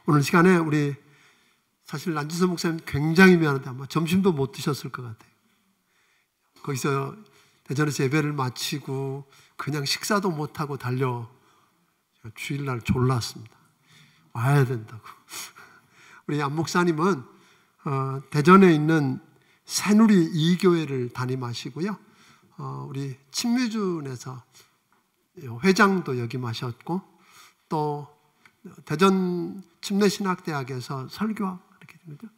오늘 시간에 우리 사실 란지선 목사님 굉장히 미안한데 아마 점심도 못 드셨을 것 같아요. 거기서 대전에서 예배를 마치고 그냥 식사도 못하고 달려 주일날 졸랐습니다. 와야 된다고. 우리 안 목사님은 대전에 있는 새누리 이교회를 담임하시고요. 우리 친미준에서 회장도 역임하셨고 또 대전 침례신학대학에서 설교학 이렇게 됩니다.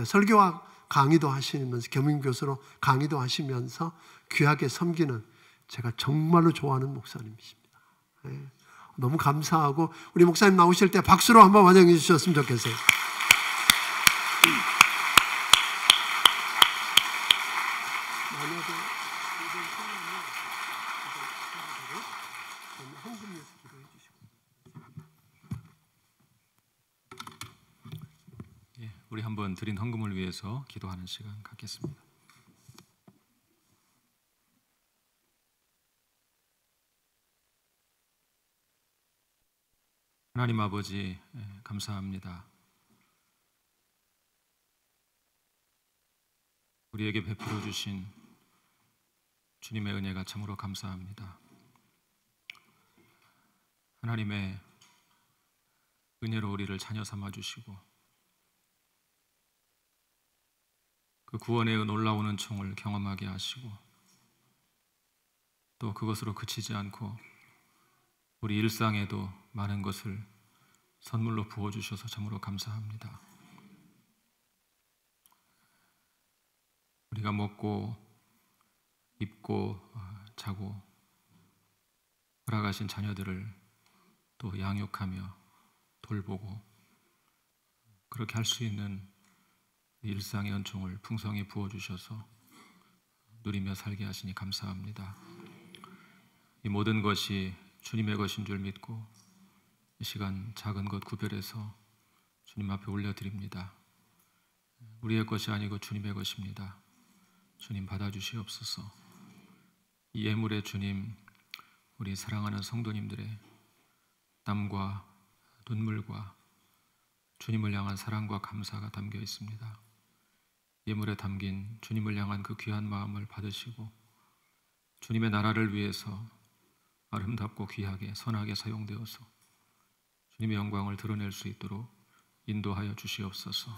설교학 강의도 하시면서 겸임교수로 강의도 하시면서 귀하게 섬기는 제가 정말로 좋아하는 목사님이십니다. 네. 너무 감사하고 우리 목사님 나오실 때 박수로 한번 환영해 주셨으면 좋겠어요. 우리 한번 드린 헌금을 위해서 기도하는 시간 갖겠습니다. 하나님 아버지 감사합니다. 우리에게 베풀어 주신 주님의 은혜가 참으로 감사합니다. 하나님의 은혜로 우리를 자녀 삼아 주시고 그 구원의 놀라운 은총을 경험하게 하시고 또 그것으로 그치지 않고 우리 일상에도 많은 것을 선물로 부어주셔서 참으로 감사합니다. 우리가 먹고 입고 자고 허락하신 자녀들을 또 양육하며 돌보고 그렇게 할 수 있는 일상의 은총을 풍성히 부어주셔서 누리며 살게 하시니 감사합니다. 이 모든 것이 주님의 것인 줄 믿고 이 시간 작은 것 구별해서 주님 앞에 올려드립니다. 우리의 것이 아니고 주님의 것입니다. 주님 받아주시옵소서. 이 예물에 주님 우리 사랑하는 성도님들의 땀과 눈물과 주님을 향한 사랑과 감사가 담겨 있습니다. 예물에 담긴 주님을 향한 그 귀한 마음을 받으시고 주님의 나라를 위해서 아름답고 귀하게 선하게 사용되어서 주님의 영광을 드러낼 수 있도록 인도하여 주시옵소서.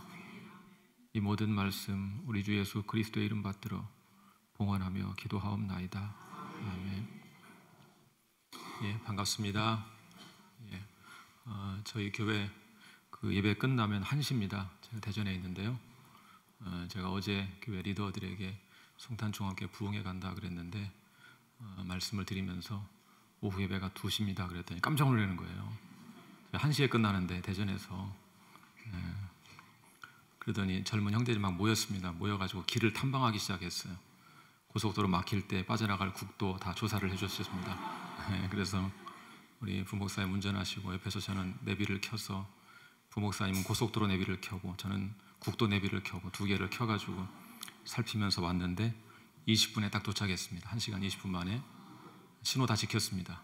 이 모든 말씀 우리 주 예수 그리스도의 이름 받들어 봉헌하며 기도하옵나이다. 아멘. 예, 반갑습니다. 예, 저희 교회 그 예배 끝나면 1시입니다. 제가 대전에 있는데요. 제가 어제 교회 리더들에게 송탄중학교 부흥회 간다 그랬는데 말씀을 드리면서 오후 예배가 2시입니다 그랬더니 깜짝 놀라는 거예요. 1시에 끝나는데 대전에서. 그러더니 젊은 형제들이 막 모였습니다. 모여가지고 길을 탐방하기 시작했어요. 고속도로 막힐 때 빠져나갈 국도 다 조사를 해주셨습니다. 그래서 우리 부목사님 운전하시고 옆에서 저는 내비를 켜서 부목사님은 고속도로 내비를 켜고 저는 국도 내비를 켜고 두 개를 켜가지고 살피면서 왔는데 20분에 딱 도착했습니다. 1시간 20분 만에 신호 다 지켰습니다.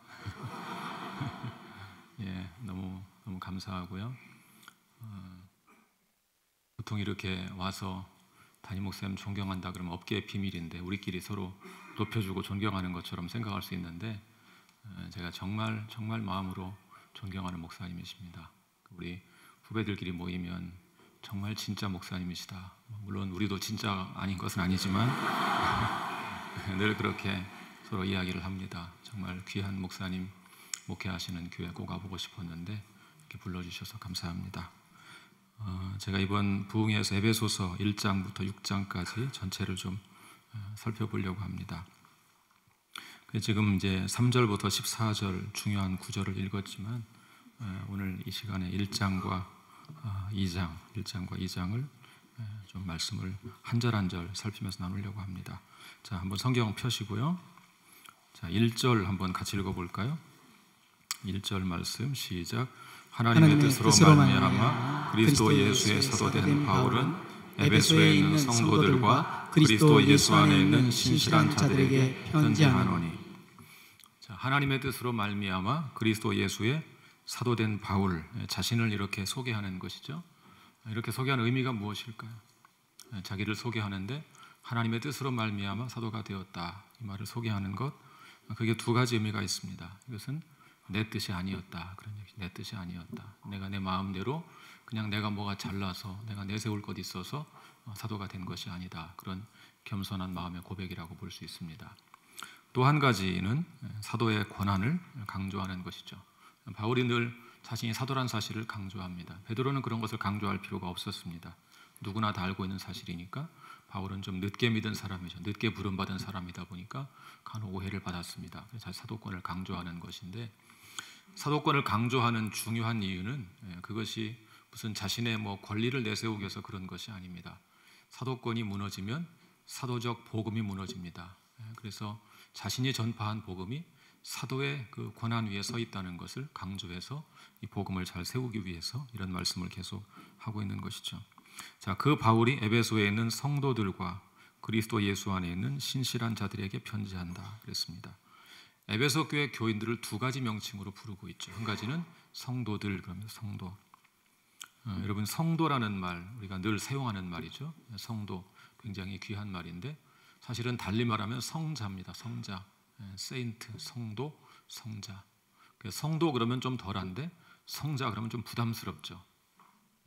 예, 너무 감사하고요. 보통 이렇게 와서 담임 목사님 존경한다 그러면 업계의 비밀인데 우리끼리 서로 높여주고 존경하는 것처럼 생각할 수 있는데 제가 정말 마음으로 존경하는 목사님이십니다. 우리 후배들끼리 모이면 정말 진짜 목사님이시다. 물론 우리도 진짜 아닌 것은 아니지만 늘 그렇게 서로 이야기를 합니다. 정말 귀한 목사님 목회하시는 교회 꼭 가보고 싶었는데 이렇게 불러주셔서 감사합니다. 제가 이번 부흥회에서 에베소서 1장부터 6장까지 전체를 좀 살펴보려고 합니다. 지금 이제 3절부터 14절 중요한 구절을 읽었지만 오늘 이 시간에 1장과 2장을 좀 말씀을 한 절 한 절 살피면서 나누려고 합니다. 자, 한번 성경 펴시고요. 자, 1절 한번 같이 읽어볼까요? 1절 말씀 시작. 하나님의 뜻으로 말미암아 그리스도 예수의 사도된 바울은 에베소에 있는 성도들과 그리스도 예수 안에 있는 신실한 자들에게 편지하노니. 자, 하나님의 뜻으로 말미암아 그리스도 예수의 사도된 바울 자신을 이렇게 소개하는 것이죠. 이렇게 소개하는 의미가 무엇일까요? 자기를 소개하는데 하나님의 뜻으로 말미암아 사도가 되었다, 이 말을 소개하는 것, 그게 두 가지 의미가 있습니다. 이것은 내 뜻이 아니었다, 그런 얘기. 내 뜻이 아니었다. 내가 내 마음대로 그냥 내가 뭐가 잘나서 내가 내세울 것 있어서 사도가 된 것이 아니다. 그런 겸손한 마음의 고백이라고 볼 수 있습니다. 또 한 가지는 사도의 권한을 강조하는 것이죠. 바울이 늘 자신이 사도란 사실을 강조합니다. 베드로는 그런 것을 강조할 필요가 없었습니다. 누구나 다 알고 있는 사실이니까. 바울은 좀 늦게 믿은 사람이죠. 늦게 부름받은 사람이다 보니까 간혹 오해를 받았습니다. 그래서 사도권을 강조하는 것인데, 사도권을 강조하는 중요한 이유는 그것이 무슨 자신의 권리를 내세우기 위해서 그런 것이 아닙니다. 사도권이 무너지면 사도적 복음이 무너집니다. 그래서 자신이 전파한 복음이 사도의 그 권한 위에 서 있다는 것을 강조해서 이 복음을 잘 세우기 위해서 이런 말씀을 계속 하고 있는 것이죠. 자, 그 바울이 에베소에 있는 성도들과 그리스도 예수 안에 있는 신실한 자들에게 편지한다 그랬습니다. 에베소 교회 교인들을 두 가지 명칭으로 부르고 있죠. 한 가지는 성도들, 그러면 성도. 여러분, 성도라는 말 우리가 늘 사용하는 말이죠. 성도, 굉장히 귀한 말인데 사실은 달리 말하면 성자입니다. 성자, 세인트, 성도, 성자. 성도 그러면 좀 덜한데 성자 그러면 좀 부담스럽죠.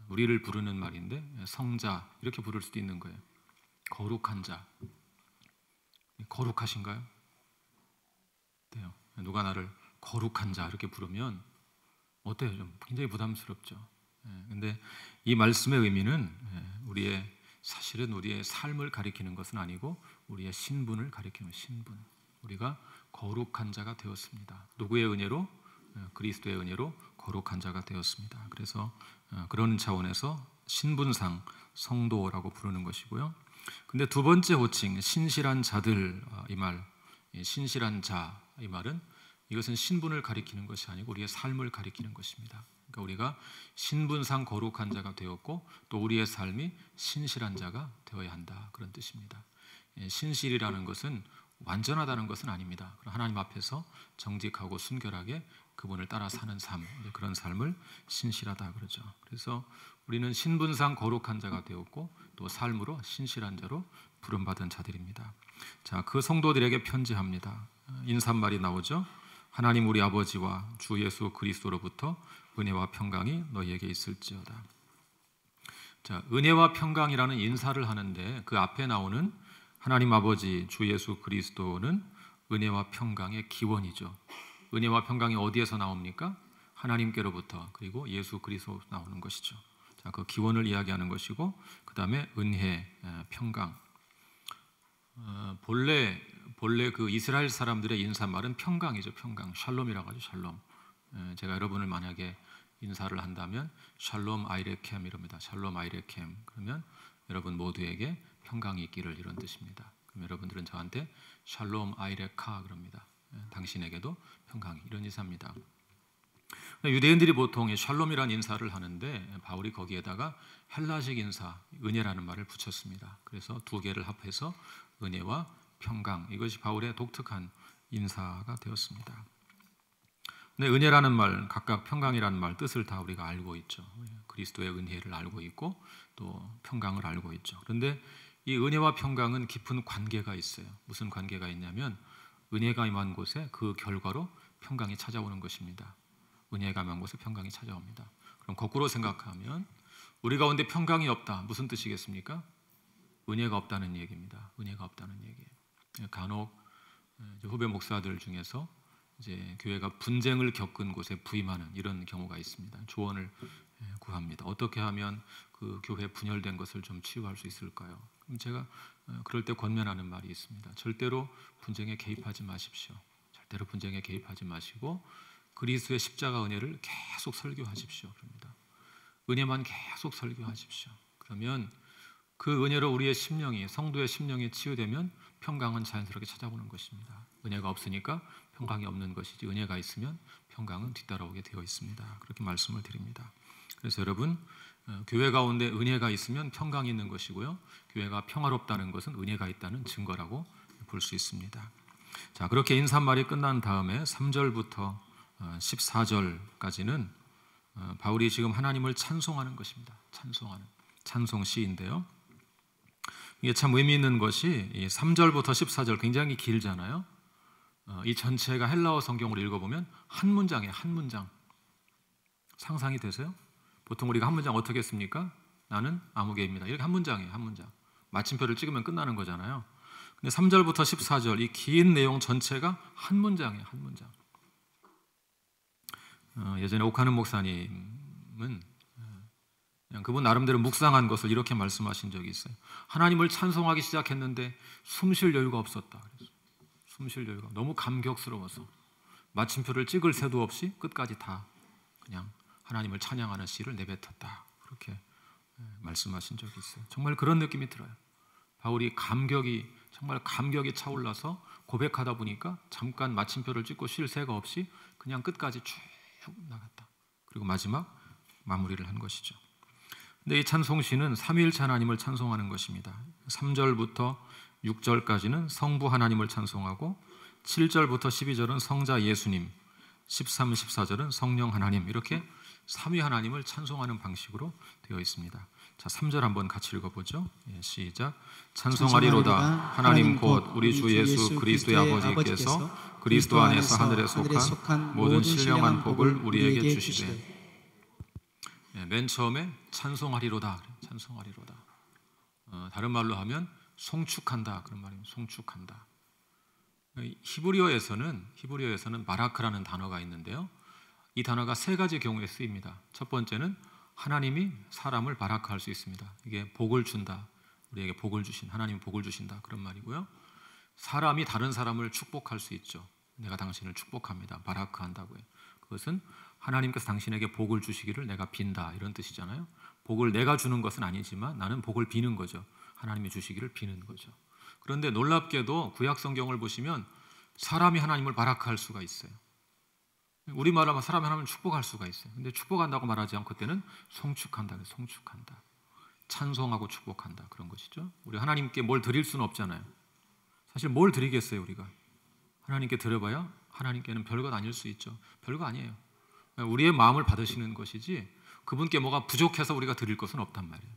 우리를 부르는 말인데 성자 이렇게 부를 수도 있는 거예요. 거룩한 자. 거룩하신가요? 어때요? 누가 나를 거룩한 자 이렇게 부르면 어때요? 좀 굉장히 부담스럽죠. 근데 이 말씀의 의미는 사실은 우리의 삶을 가리키는 것은 아니고 우리의 신분을 가리키는 신분. 우리가 거룩한 자가 되었습니다. 누구의 은혜로? 그리스도의 은혜로 거룩한 자가 되었습니다. 그래서 그런 차원에서 신분상 성도라고 부르는 것이고요. 근데 두 번째 호칭 신실한 자들, 이 말, 신실한 자, 이 말은 이것은 신분을 가리키는 것이 아니고 우리의 삶을 가리키는 것입니다. 그러니까 우리가 신분상 거룩한 자가 되었고 또 우리의 삶이 신실한 자가 되어야 한다, 그런 뜻입니다. 신실이라는 것은 완전하다는 것은 아닙니다. 하나님 앞에서 정직하고 순결하게 그분을 따라 사는 삶, 그런 삶을 신실하다 그러죠. 그래서 우리는 신분상 거룩한 자가 되었고 또 삶으로 신실한 자로 부름받은 자들입니다. 자, 그 성도들에게 편지합니다. 인사말이 나오죠. 하나님 우리 아버지와 주 예수 그리스도로부터 은혜와 평강이 너희에게 있을지어다. 자, 은혜와 평강이라는 인사를 하는데 그 앞에 나오는 하나님 아버지 주 예수 그리스도는 은혜와 평강의 기원이죠. 은혜와 평강이 어디에서 나옵니까? 하나님께로부터, 그리고 예수 그리스도로 나오는 것이죠. 자, 그 기원을 이야기하는 것이고 그 다음에 은혜, 평강. 본래 그 이스라엘 사람들의 인사말은 평강이죠. 평강, 샬롬이라고 하죠. 샬롬. 제가 여러분을 만약에 인사를 한다면 샬롬 아이레켐 이럽니다. 샬롬 아이레켐. 그러면 여러분 모두에게 평강이 있기를, 이런 뜻입니다. 그럼 여러분들은 저한테 샬롬 아이레카 그럽니다. 당신에게도 평강이, 이런 인사입니다. 유대인들이 보통 이 샬롬이라는 인사를 하는데 바울이 거기에다가 헬라식 인사 은혜라는 말을 붙였습니다. 그래서 두 개를 합해서 은혜와 평강, 이것이 바울의 독특한 인사가 되었습니다. 근데 은혜라는 말, 각각 평강이라는 말 뜻을 다 우리가 알고 있죠. 그리스도의 은혜를 알고 있고 또 평강을 알고 있죠. 그런데 이 은혜와 평강은 깊은 관계가 있어요. 무슨 관계가 있냐면 은혜가 임한 곳에 그 결과로 평강이 찾아오는 것입니다. 은혜가 임한 곳에 평강이 찾아옵니다. 그럼 거꾸로 생각하면 우리 가운데 평강이 없다, 무슨 뜻이겠습니까? 은혜가 없다는 얘기입니다. 은혜가 없다는 얘기예요. 간혹 후배 목사들 중에서 이제 교회가 분쟁을 겪은 곳에 부임하는 이런 경우가 있습니다. 조언을 구합니다. 어떻게 하면 그 교회 분열된 것을 좀 치유할 수 있을까요? 그럼 제가 그럴 때 권면하는 말이 있습니다. 절대로 분쟁에 개입하지 마십시오. 절대로 분쟁에 개입하지 마시고 그리스도의 십자가 은혜를 계속 설교하십시오. 그럽니다. 은혜만 계속 설교하십시오. 그러면 그 은혜로 우리의 심령이, 성도의 심령이 치유되면 평강은 자연스럽게 찾아오는 것입니다. 은혜가 없으니까 평강이 없는 것이지 은혜가 있으면 평강은 뒤따라오게 되어 있습니다. 그렇게 말씀을 드립니다. 그래서 여러분, 교회 가운데 은혜가 있으면 평강이 있는 것이고요, 교회가 평화롭다는 것은 은혜가 있다는 증거라고 볼 수 있습니다. 자, 그렇게 인사말이 끝난 다음에 3절부터 14절까지는 바울이 지금 하나님을 찬송하는 것입니다. 찬송하는 찬송 시인데요. 이게 참 의미 있는 것이 3절부터 14절 굉장히 길잖아요. 이 전체가 헬라어 성경으로 읽어보면 한 문장이에요. 한 문장. 상상이 되세요? 보통 우리가 한 문장 어떻게 씁니까? 나는 아무개입니다. 이렇게 한 문장이에요. 한 문장. 마침표를 찍으면 끝나는 거잖아요. 근데 3절부터 14절 이 긴 내용 전체가 한 문장이에요. 한 문장. 예전에 옥하는 목사님은 그냥 그분 나름대로 묵상한 것을 이렇게 말씀하신 적이 있어요. 하나님을 찬송하기 시작했는데 숨 쉴 여유가 없었다. 그래서 숨 쉴 여유가 너무 감격스러워서 마침표를 찍을 새도 없이 끝까지 다 그냥 하나님을 찬양하는 시를 내뱉었다. 그렇게 말씀하신 적이 있어요. 정말 그런 느낌이 들어요. 바울이 정말 감격이 차올라서 고백하다 보니까 잠깐 마침표를 찍고 쉴 새가 없이 그냥 끝까지 쭉 나갔다. 그리고 마지막 마무리를 한 것이죠. 근데 이 찬송시는 삼위일체 하나님을 찬송하는 것입니다. 3절부터 6절까지는 성부 하나님을 찬송하고 7절부터 12절은 성자 예수님, 13, 14절은 성령 하나님, 이렇게 삼위 하나님을 찬송하는 방식으로 되어 있습니다. 자, 3절 한번 같이 읽어보죠. 시작. 찬송하리로다 하나님 곧 우리 주 예수 그리스도의 아버지께서 그리스도 안에서 하늘에 속한 모든 신령한 복을 우리에게 주시되. 맨 처음에 찬송하리로다. 찬송하리로다. 다른 말로 하면 송축한다. 그런 말입니다. 송축한다. 히브리어에서는 바라크라는 단어가 있는데요. 이 단어가 세 가지 경우에 쓰입니다. 첫 번째는 하나님이 사람을 바라크할 수 있습니다. 이게 복을 준다. 우리에게 복을 주신 하나님이 복을 주신다. 그런 말이고요. 사람이 다른 사람을 축복할 수 있죠. 내가 당신을 축복합니다. 바라크한다고요. 그것은 하나님께서 당신에게 복을 주시기를 내가 빈다. 이런 뜻이잖아요. 복을 내가 주는 것은 아니지만 나는 복을 비는 거죠. 하나님이 주시기를 비는 거죠. 그런데 놀랍게도 구약 성경을 보시면 사람이 하나님을 바라크할 수가 있어요. 우리말로 사람이 하나님을 축복할 수가 있어요. 근데 축복한다고 말하지 않고 그때는 송축한다. 송축한다. 찬송하고 축복한다. 그런 것이죠. 우리 하나님께 뭘 드릴 수는 없잖아요. 사실 뭘 드리겠어요, 우리가? 하나님께 드려봐야 하나님께는 별것 아닐 수 있죠. 별거 아니에요. 우리의 마음을 받으시는 것이지 그분께 뭐가 부족해서 우리가 드릴 것은 없단 말이에요.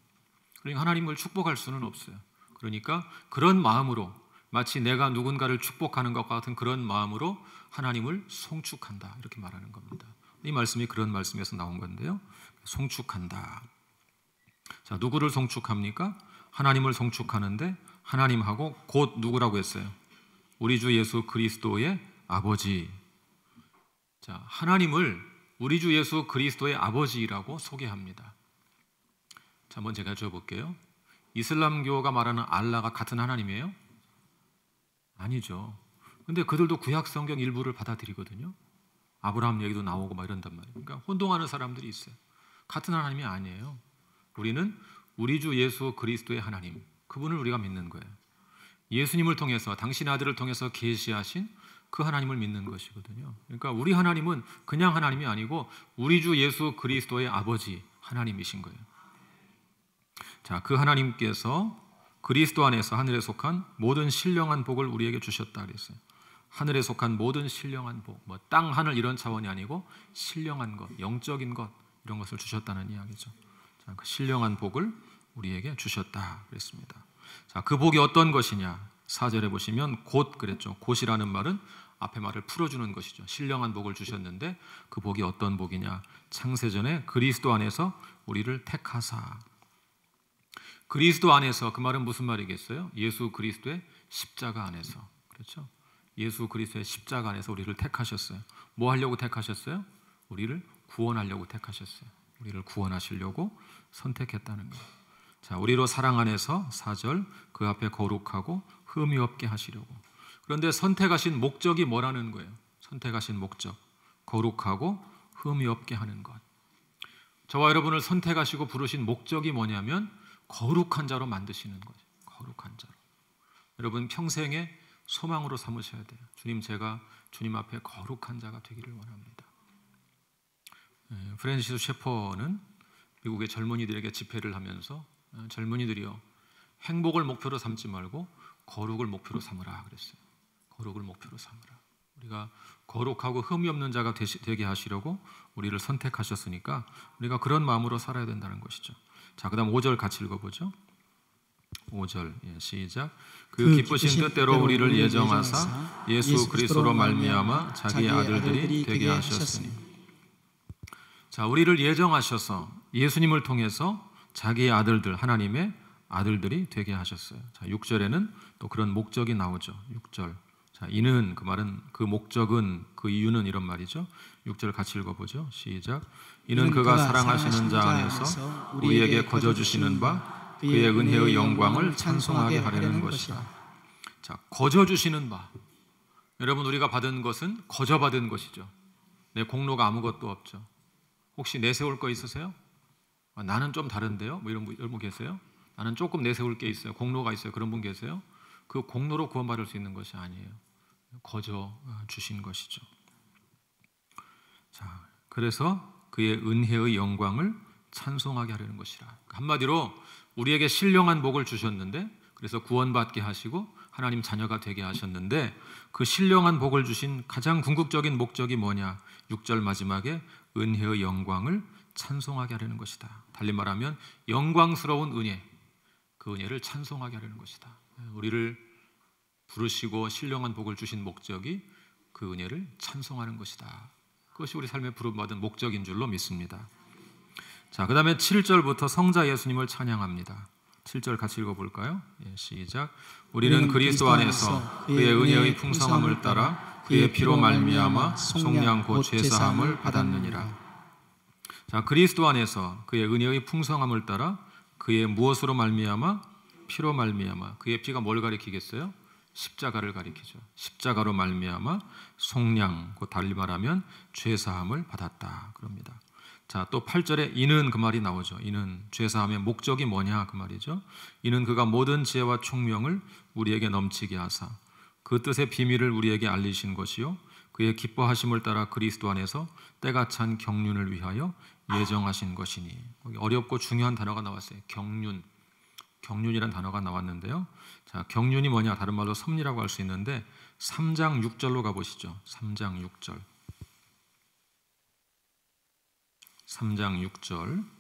그러니까 하나님을 축복할 수는 없어요. 그러니까 그런 마음으로 마치 내가 누군가를 축복하는 것과 같은 그런 마음으로 하나님을 송축한다. 이렇게 말하는 겁니다. 이 말씀이 그런 말씀에서 나온 건데요. 송축한다. 자, 누구를 송축합니까? 하나님을 송축하는데 하나님하고 곧 누구라고 했어요? 우리 주 예수 그리스도의 아버지. 자, 하나님을 우리 주 예수 그리스도의 아버지라고 소개합니다. 자, 한번 제가 줘볼게요. 이슬람교가 말하는 알라가 같은 하나님이에요? 아니죠. 근데 그들도 구약 성경 일부를 받아들이거든요. 아브라함 얘기도 나오고 막 이런단 말이에요. 그러니까 혼동하는 사람들이 있어요. 같은 하나님이 아니에요. 우리는 우리 주 예수 그리스도의 하나님, 그분을 우리가 믿는 거예요. 예수님을 통해서 당신의 아들을 통해서 계시하신 그 하나님을 믿는 것이거든요. 그러니까 우리 하나님은 그냥 하나님이 아니고 우리 주 예수 그리스도의 아버지 하나님이신 거예요. 자, 그 하나님께서 그리스도 안에서 하늘에 속한 모든 신령한 복을 우리에게 주셨다 그랬어요. 하늘에 속한 모든 신령한 복, 뭐 땅, 하늘 이런 차원이 아니고 신령한 것, 영적인 것 이런 것을 주셨다는 이야기죠. 자, 그 신령한 복을 우리에게 주셨다 그랬습니다. 자, 그 복이 어떤 것이냐? 4절에 보시면 곧 그랬죠. 곧이라는 말은 앞에 말을 풀어주는 것이죠. 신령한 복을 주셨는데 그 복이 어떤 복이냐? 창세전에 그리스도 안에서 우리를 택하사. 그리스도 안에서, 그 말은 무슨 말이겠어요? 예수 그리스도의 십자가 안에서. 그렇죠? 예수 그리스도의 십자가 안에서 우리를 택하셨어요. 뭐 하려고 택하셨어요? 우리를 구원하려고 택하셨어요. 우리를 구원하시려고 선택했다는 거예요. 자, 우리로 사랑 안에서 4절 그 앞에 거룩하고 흠이 없게 하시려고. 그런데 선택하신 목적이 뭐라는 거예요? 선택하신 목적, 거룩하고 흠이 없게 하는 것. 저와 여러분을 선택하시고 부르신 목적이 뭐냐면 거룩한 자로 만드시는 거죠. 거룩한 자로. 여러분 평생에 소망으로 삼으셔야 돼요. 주님, 제가 주님 앞에 거룩한 자가 되기를 원합니다. 프랜시스 셰퍼는 미국의 젊은이들에게 집회를 하면서 젊은이들이요, 행복을 목표로 삼지 말고 거룩을 목표로 삼으라 그랬어요. 거룩을 목표로 삼으라. 우리가 거룩하고 흠이 없는 자가 되게 하시려고 우리를 선택하셨으니까 우리가 그런 마음으로 살아야 된다는 것이죠. 자, 그다음 5절 같이 읽어보죠. 5절 시작. 그 기쁘신 뜻대로 우리를 예정하사 예수 그리스도로 말미암아 자기의 아들들이 되게 하셨으니. 자, 우리를 예정하셔서 예수님을 통해서 자기의 아들들, 하나님의 아들들이 되게 하셨어요. 자, 6절에는 또 그런 목적이 나오죠. 6절. 자, 이는, 그 말은, 그 목적은, 그 이유는 이런 말이죠. 6절 같이 읽어보죠. 시작. 이는 그가 사랑하시는 자 안에서 우리에게 거저 주시는 바 그의 은혜의 영광을 찬송하게 하려는 것이다. 자, 거저 주시는 바. 여러분, 우리가 받은 것은 거저 받은 것이죠. 내 공로가 아무것도 없죠. 혹시 내세울 거 있으세요? 나는 좀 다른데요? 뭐 이런 분 계세요? 나는 조금 내세울 게 있어요. 공로가 있어요. 그런 분 계세요? 그 공로로 구원받을 수 있는 것이 아니에요. 거저 주신 것이죠. 자, 그래서 그의 은혜의 영광을 찬송하게 하려는 것이라. 한마디로 우리에게 신령한 복을 주셨는데, 그래서 구원받게 하시고 하나님 자녀가 되게 하셨는데, 그 신령한 복을 주신 가장 궁극적인 목적이 뭐냐? 6절 마지막에 은혜의 영광을 찬송하게 하려는 것이다. 달리 말하면 영광스러운 은혜, 그 은혜를 찬송하게 하려는 것이다. 우리를 부르시고 신령한 복을 주신 목적이 그 은혜를 찬송하는 것이다. 그것이 우리 삶에 부름받은 목적인 줄로 믿습니다. 자, 그 다음에 7절부터 성자 예수님을 찬양합니다. 7절 같이 읽어볼까요? 시작. 우리는 그리스도 안에서 그의 은혜의 풍성함을 따라 그의 피로 말미암아 속량 곧 죄사함을 받았느니라. 자, 그리스도 안에서 그의 은혜의 풍성함을 따라 그의 무엇으로 말미암아? 피로 말미암아. 그의 피가 뭘 가리키겠어요? 십자가를 가리키죠. 십자가로 말미암아 속량, 곧 달리 말하면 죄사함을 받았다 그럽니다. 자, 또 8절에 이는 그 말이 나오죠. 이는 죄사함의 목적이 뭐냐 그 말이죠. 이는 그가 모든 지혜와 총명을 우리에게 넘치게 하사 그 뜻의 비밀을 우리에게 알리신 것이요 그의 기뻐하심을 따라 그리스도 안에서 때가 찬 경륜을 위하여 예정하신 것이니. 거기 어렵고 중요한 단어가 나왔어요. 경륜이라는 단어가 나왔는데요. 자, 경륜이 뭐냐? 다른 말로 섭리라고 할 수 있는데 3장 6절로 가보시죠. 3장 6절. 3장 6절.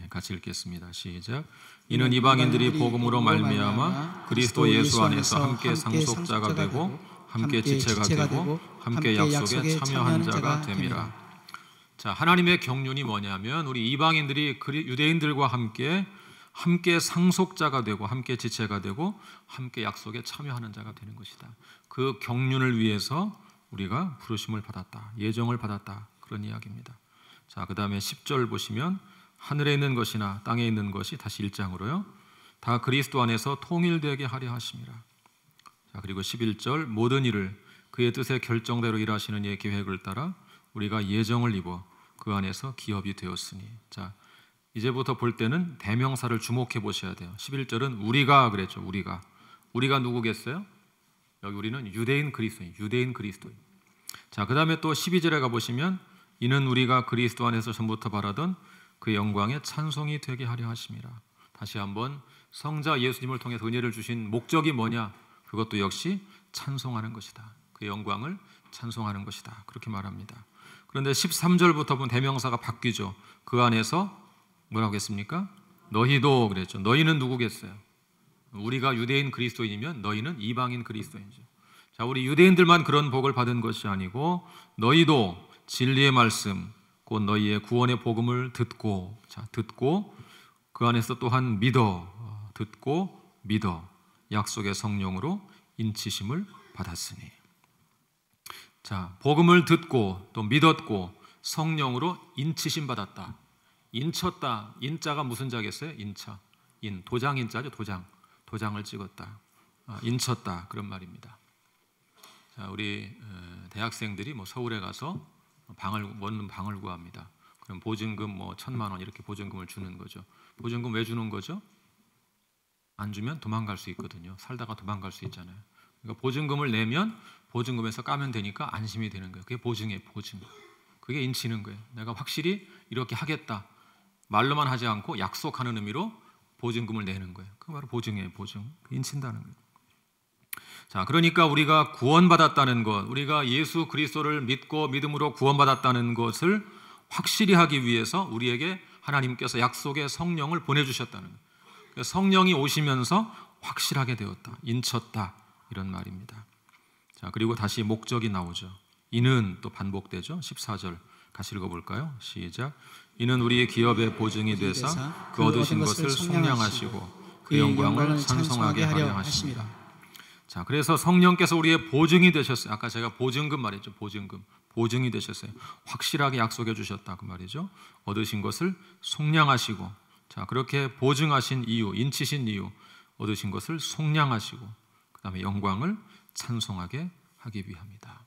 같이 읽겠습니다. 시작. 이는 이방인들이 복음으로 말미암아 그리스도 예수 안에서 함께 상속자가 되고 함께 지체가 되고 함께 약속에 참여한 자가 됨이라. 자, 하나님의 경륜이 뭐냐면 우리 이방인들이 유대인들과 함께 상속자가 되고 함께 지체가 되고 함께 약속에 참여하는 자가 되는 것이다. 그 경륜을 위해서 우리가 부르심을 받았다. 예정을 받았다. 그런 이야기입니다. 자, 그 다음에 10절 보시면 하늘에 있는 것이나 땅에 있는 것이 다시 1장으로요. 다 그리스도 안에서 통일되게 하려 하심이라. 자, 그리고 11절 모든 일을 그의 뜻의 결정대로 일하시는 이의 계획을 따라 우리가 예정을 입어 그 안에서 기업이 되었으니. 자, 이제부터 볼 때는 대명사를 주목해 보셔야 돼요. 11절은 우리가 그랬죠. 우리가 누구겠어요? 여기 우리는 유대인 그리스도인. 자, 그 다음에 또 12절에 가보시면 이는 우리가 그리스도 안에서 전부터 바라던 그 영광의 찬송이 되게 하려 하심이라. 다시 한번 성자 예수님을 통해서 은혜를 주신 목적이 뭐냐? 그것도 역시 찬송하는 것이다. 그 영광을 찬송하는 것이다. 그렇게 말합니다. 그런데 13절부터 보면 대명사가 바뀌죠. 그 안에서 뭐라고 했습니까? 너희도 그랬죠. 너희는 누구겠어요? 우리가 유대인 그리스도인이면 너희는 이방인 그리스도인이죠. 자, 우리 유대인들만 그런 복을 받은 것이 아니고 너희도 진리의 말씀 곧 너희의 구원의 복음을 듣고 그 안에서 또한 듣고 믿어 약속의 성령으로 인치심을 받았으니. 자, 복음을 듣고 또 믿었고 성령으로 인치심 받았다. 인쳤다. 인자가 무슨 자겠어요? 인차. 도장인자죠. 도장을 찍었다. 인쳤다. 그런 말입니다. 자, 우리 대학생들이 서울에 가서 원룸 방을 구합니다. 그럼 보증금 1,000만 원 이렇게 보증금을 주는 거죠. 보증금 왜 주는 거죠? 안 주면 도망갈 수 있거든요. 살다가 도망갈 수 있잖아요. 그러니까 보증금을 내면 보증금에서 까면 되니까 안심이 되는 거예요. 그게 보증이에요. 보증. 그게 인치는 거예요. 내가 확실히 이렇게 하겠다. 말로만 하지 않고 약속하는 의미로 보증금을 내는 거예요. 그거 바로 보증이에요. 보증. 인친다는 거예요. 자, 그러니까 우리가 구원받았다는 것, 우리가 예수 그리스도를 믿고 믿음으로 구원받았다는 것을 확실히 하기 위해서 우리에게 하나님께서 약속의 성령을 보내주셨다는 거예요. 성령이 오시면서 확실하게 되었다, 인쳤다, 이런 말입니다. 자, 그리고 다시 목적이 나오죠. 이는 또 반복되죠. 14절 같이 읽어볼까요? 시작. 이는 우리의 기업의 보증이 되사 그 얻으신 것을 속량하시고 그 영광을 찬송하게 하려 하십니다. 자, 그래서 성령께서 우리의 보증이 되셨어요. 아까 제가 보증금 말했죠. 보증금. 보증이 되셨어요. 확실하게 약속해 주셨다 그 말이죠. 얻으신 것을 속량하시고, 자, 그렇게 보증하신 이유, 인치신 이유, 얻으신 것을 속량하시고, 그 다음에 영광을 찬송하게 하기 위함이다.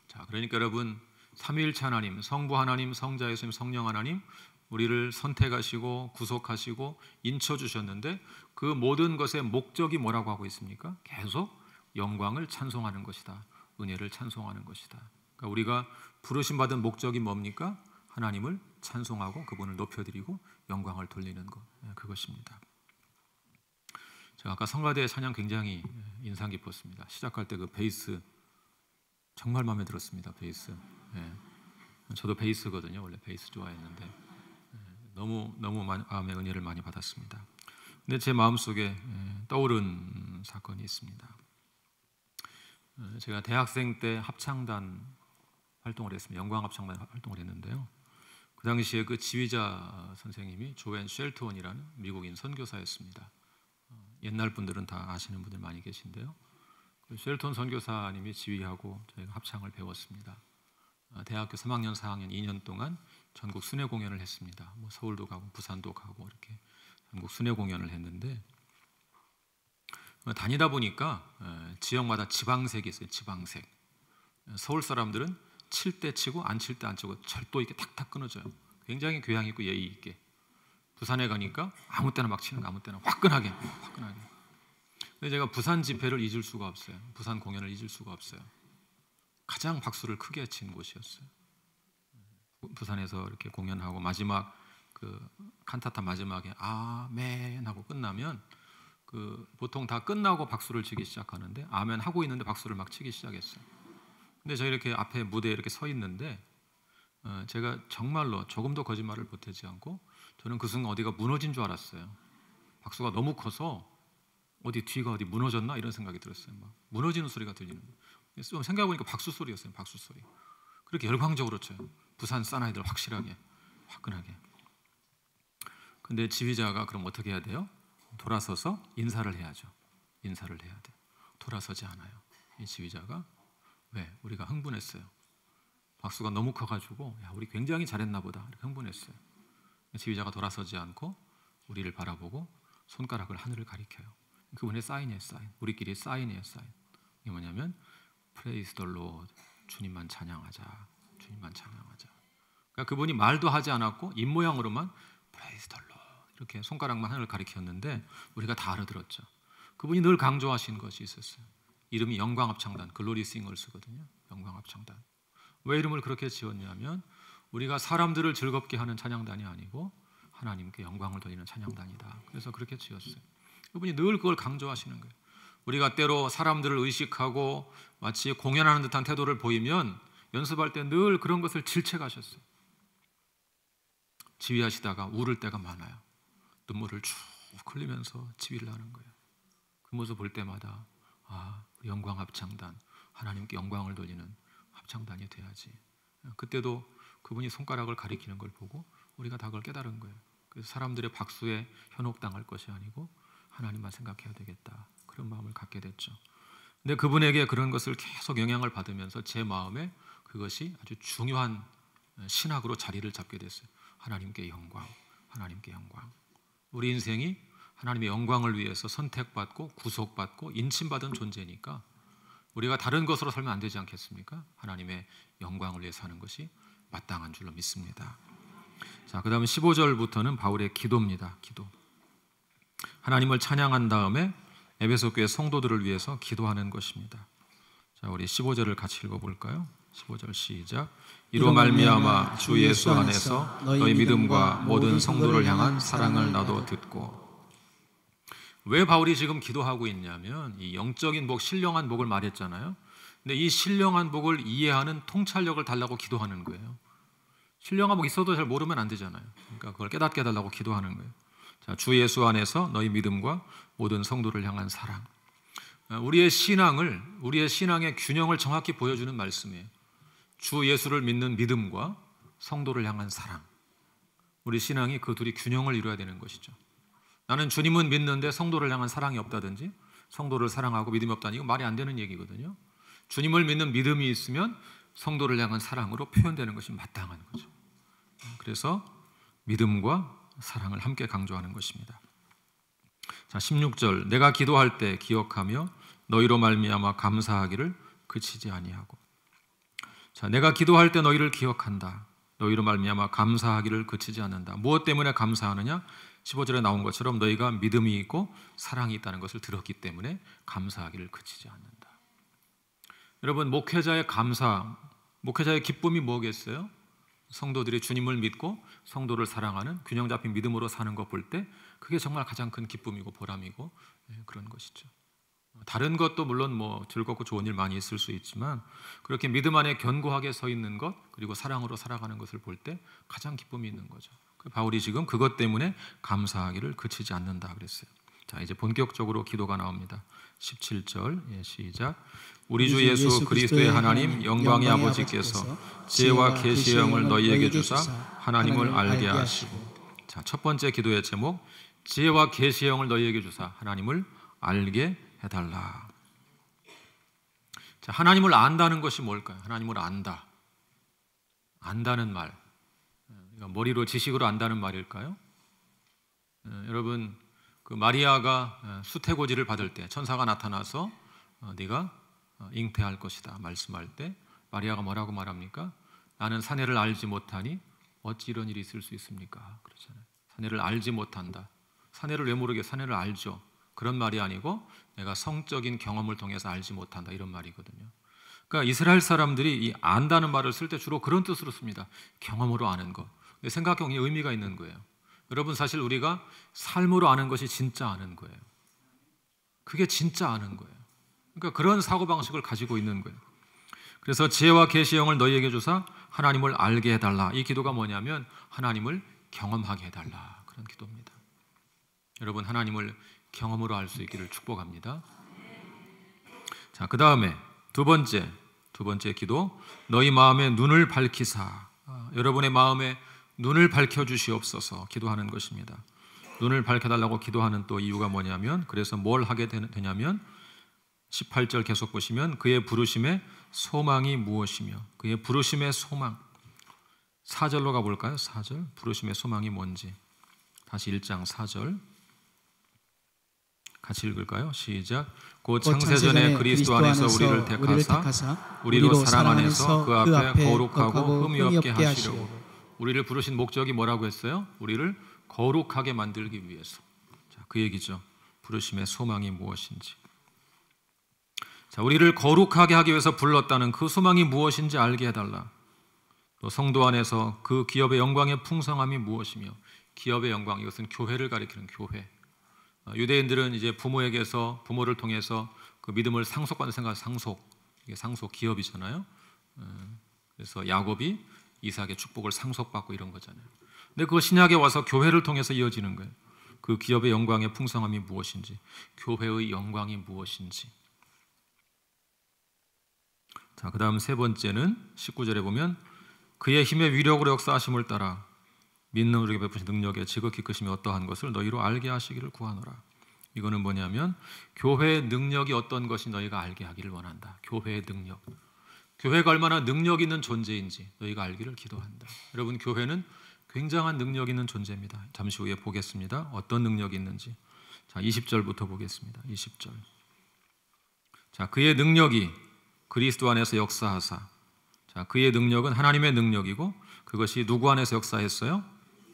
자, 그러니까 여러분, 삼위일체 하나님, 성부 하나님, 성자 예수님, 성령 하나님, 우리를 선택하시고 구속하시고 인쳐주셨는데 그 모든 것의 목적이 뭐라고 하고 있습니까? 계속 영광을 찬송하는 것이다. 은혜를 찬송하는 것이다. 그러니까 우리가 부르심 받은 목적이 뭡니까? 하나님을 찬송하고 그분을 높여드리고 영광을 돌리는 것, 그것입니다. 제가 아까 성가대 찬양 굉장히 인상 깊었습니다. 시작할 때 그 베이스 정말 마음에 들었습니다. 베이스. 저도 베이스거든요. 원래 베이스 좋아했는데 너무 마음의 은혜를 많이 받았습니다. 근데 제 마음속에 떠오른 사건이 있습니다. 제가 대학생 때 합창단 활동을 했습니다. 영광 합창단 활동을 했는데요. 그 당시에 그 지휘자 선생님이 조앤 쉘트원이라는 미국인 선교사였습니다. 옛날 분들은 다 아시는 분들 많이 계신데요. 그 쉘트원 선교사님이 지휘하고 저희가 합창을 배웠습니다. 대학교 3학년, 4학년 2년 동안 전국 순회 공연을 했습니다. 뭐 서울도 가고 부산도 가고 이렇게 전국 순회 공연을 했는데 다니다 보니까 지역마다 지방색이 있어요. 지방색. 서울 사람들은 칠 때 치고 안 칠 때 안 치고 절도 이렇게 탁탁 끊어져요. 굉장히 교양 있고 예의 있게. 부산에 가니까 아무 때나 막 치는 거, 아무 때나 화끈하게. 근데 제가 부산 집회를 잊을 수가 없어요. 부산 공연을 잊을 수가 없어요. 가장 박수를 크게 친 곳이었어요. 부산에서 이렇게 공연하고 마지막 그 칸타타 마지막에 아멘 하고 끝나면 그 보통 다 끝나고 박수를 치기 시작하는데 아멘 하고 있는데 박수를 막 치기 시작했어요. 근데 저 이렇게 앞에 무대에 이렇게 서 있는데 제가 정말로 조금도 거짓말을 보태지 않고 저는 그 순간 어디가 무너진 줄 알았어요. 박수가 너무 커서 어디 뒤가 어디 무너졌나 이런 생각이 들었어요. 막 무너지는 소리가 들리는 거예요. 좀 생각해보니까 박수 소리였어요. 박수 소리. 그렇게 열광적으로 쳐요. 부산 사나이들 확실하게, 화끈하게. 근데 지휘자가 그럼 어떻게 해야 돼요? 돌아서서 인사를 해야죠. 인사를 해야 돼. 돌아서지 않아요. 이 지휘자가. 왜? 우리가 흥분했어요. 박수가 너무 커가지고 야, 우리 굉장히 잘했나 보다 이렇게 흥분했어요. 지휘자가 돌아서지 않고 우리를 바라보고 손가락을 하늘을 가리켜요. 그분의 사인이에요. 사인. 우리끼리 사인이에요. 사인. 이게 뭐냐면 Praise the Lord. 주님만 찬양하자. 주님만 찬양하자. 그러니까 그분이 말도 하지 않았고 입모양으로만 Praise the Lord 이렇게 손가락만 하늘을 가리켰는데 우리가 다 알아들었죠. 그분이 늘 강조하신 것이 있었어요. 이름이 영광합창단, 글로리 싱어스거든요. 영광합창단. 왜 이름을 그렇게 지었냐면 우리가 사람들을 즐겁게 하는 찬양단이 아니고 하나님께 영광을 돌리는 찬양단이다. 그래서 그렇게 지었어요. 그분이 늘 그걸 강조하시는 거예요. 우리가 때로 사람들을 의식하고 마치 공연하는 듯한 태도를 보이면 연습할 때 늘 그런 것을 질책하셨어요. 지휘하시다가 울을 때가 많아요. 눈물을 쭉 흘리면서 지휘를 하는 거예요. 그 모습 볼 때마다 우리 영광 합창단, 하나님께 영광을 돌리는 합창단이 돼야지. 그때도 그분이 손가락을 가리키는 걸 보고 우리가 다 그걸 깨달은 거예요. 그래서 사람들의 박수에 현혹당할 것이 아니고 하나님만 생각해야 되겠다. 그런 마음을 갖게 됐죠. 근데 그분에게 그런 것을 계속 영향을 받으면서 제 마음에 그것이 아주 중요한 신학으로 자리를 잡게 됐어요. 하나님께 영광, 하나님께 영광. 우리 인생이 하나님의 영광을 위해서 선택받고 구속받고 인침받은 존재니까 우리가 다른 것으로 살면 안 되지 않겠습니까? 하나님의 영광을 위해 사는 것이 마땅한 줄로 믿습니다. 자, 그 다음에 15절부터는 바울의 기도입니다. 기도. 하나님을 찬양한 다음에 에베소 교회 성도들을 위해서 기도하는 것입니다. 자, 우리 15절을 같이 읽어볼까요? 15절 시작. 이로 말미암아 주 예수 안에서 너희 믿음과 모든 성도를 향한 사랑을 나도 듣고. 왜 바울이 지금 기도하고 있냐면 이 영적인 복, 신령한 복을 말했잖아요. 근데 이 신령한 복을 이해하는 통찰력을 달라고 기도하는 거예요. 신령한 복 있어도 잘 모르면 안 되잖아요. 그러니까 그걸 깨닫게 해달라고 기도하는 거예요. 자, 주 예수 안에서 너희 믿음과 모든 성도를 향한 사랑. 우리의 신앙의 균형을 정확히 보여주는 말씀이에요. 주 예수를 믿는 믿음과 성도를 향한 사랑. 우리 신앙이 그 둘이 균형을 이루어야 되는 것이죠. 나는 주님은 믿는데 성도를 향한 사랑이 없다든지 성도를 사랑하고 믿음이 없다니 이거 말이 안 되는 얘기거든요. 주님을 믿는 믿음이 있으면 성도를 향한 사랑으로 표현되는 것이 마땅한 거죠. 그래서 믿음과 사랑을 함께 강조하는 것입니다. 자, 16절 내가 기도할 때 기억하며 너희로 말미암아 감사하기를 그치지 아니하고. 자, 내가 기도할 때 너희를 기억한다. 너희로 말미암아 감사하기를 그치지 않는다. 무엇 때문에 감사하느냐? 15절에 나온 것처럼 너희가 믿음이 있고 사랑이 있다는 것을 들었기 때문에 감사하기를 그치지 않는다. 여러분, 목회자의 감사, 목회자의 기쁨이 뭐겠어요? 성도들이 주님을 믿고 성도를 사랑하는 균형 잡힌 믿음으로 사는 것 볼 때 그게 정말 가장 큰 기쁨이고 보람이고 그런 것이죠. 다른 것도 물론 뭐 즐겁고 좋은 일 많이 있을 수 있지만 그렇게 믿음 안에 견고하게 서 있는 것 그리고 사랑으로 살아가는 것을 볼 때 가장 기쁨이 있는 거죠. 바울이 지금 그것 때문에 감사하기를 그치지 않는다 그랬어요. 자, 이제 본격적으로 기도가 나옵니다. 17절 시작. 우리 주 예수 그리스도의 하나님 영광의 아버지께서 지혜와 계시의 영을 너희에게 주사 하나님을 알게 하시고. 자, 첫 번째 기도의 제목, 지혜와 계시의 영을 너희에게 주사 하나님을 알게 해달라. 자, 하나님을 안다는 것이 뭘까요? 하나님을 안다. 안다는 말, 머리로 지식으로 안다는 말일까요? 여러분, 그 마리아가 수태고지를 받을 때 천사가 나타나서 네가 잉태할 것이다 말씀할 때 마리아가 뭐라고 말합니까? 나는 사내를 알지 못하니 어찌 이런 일이 있을 수 있습니까? 그러잖아요. 사내를 알지 못한다. 사내를 왜 모르게 사내를 알죠. 그런 말이 아니고 내가 성적인 경험을 통해서 알지 못한다 이런 말이거든요. 그러니까 이스라엘 사람들이 이 안다는 말을 쓸 때 주로 그런 뜻으로 씁니다. 경험으로 아는 것. 근데 생각해보면 의미가 있는 거예요. 여러분, 사실 우리가 삶으로 아는 것이 진짜 아는 거예요. 그게 진짜 아는 거예요. 그러니까 그런 사고방식을 가지고 있는 거예요. 그래서 지혜와 계시의 영을 너희에게 주사 하나님을 알게 해달라. 이 기도가 뭐냐면 하나님을 경험하게 해달라. 그런 기도입니다. 여러분, 하나님을 경험으로 알 수 있기를 축복합니다. 자, 그 다음에 두 번째 기도, 너희 마음의 눈을 밝히사. 여러분의 마음에 눈을 밝혀주시옵소서 기도하는 것입니다. 눈을 밝혀달라고 기도하는 또 이유가 뭐냐면, 그래서 뭘 하게 되냐면 18절 계속 보시면 그의 부르심의 소망이 무엇이며, 그의 부르심의 소망. 4절로 가볼까요? 4절 부르심의 소망이 뭔지 다시 1장 4절 같이 읽을까요? 시작. 곧 창세전에 그리스도 안에서 우리를 택하사 우리로 사랑 안에서 그 앞에 거룩하고 흠이 없게 하시려고. 우리를 부르신 목적이 뭐라고 했어요? 우리를 거룩하게 만들기 위해서. 자, 그 얘기죠. 부르심의 소망이 무엇인지. 자, 우리를 거룩하게 하기 위해서 불렀다는 그 소망이 무엇인지 알게 해달라. 또 성도 안에서 그 기업의 영광의 풍성함이 무엇이며, 기업의 영광, 이것은 교회를 가리키는 교회. 유대인들은 이제 부모를 통해서 그 믿음을 상속받는 생각, 이게 상속 기업이잖아요. 그래서 야곱이 이삭의 축복을 상속받고 이런 거잖아요. 근데 그 신약에 와서 교회를 통해서 이어지는 거예요. 그 기업의 영광의 풍성함이 무엇인지, 교회의 영광이 무엇인지. 자, 그 다음 세 번째는 19절에 보면 그의 힘의 위력으로 역사하심을 따라 믿는 우리에게 베푸신 능력의 지극히 크심이 어떠한 것을 너희로 알게 하시기를 구하노라. 이거는 뭐냐면 교회의 능력이 어떤 것이 너희가 알게 하기를 원한다. 교회의 능력. 교회가 얼마나 능력 있는 존재인지 너희가 알기를 기도한다. 여러분, 교회는 굉장한 능력 있는 존재입니다. 잠시 후에 보겠습니다. 어떤 능력이 있는지. 자, 20절부터 보겠습니다. 20절. 자, 그의 능력이 그리스도 안에서 역사하사. 자, 그의 능력은 하나님의 능력이고 그것이 누구 안에서 역사했어요?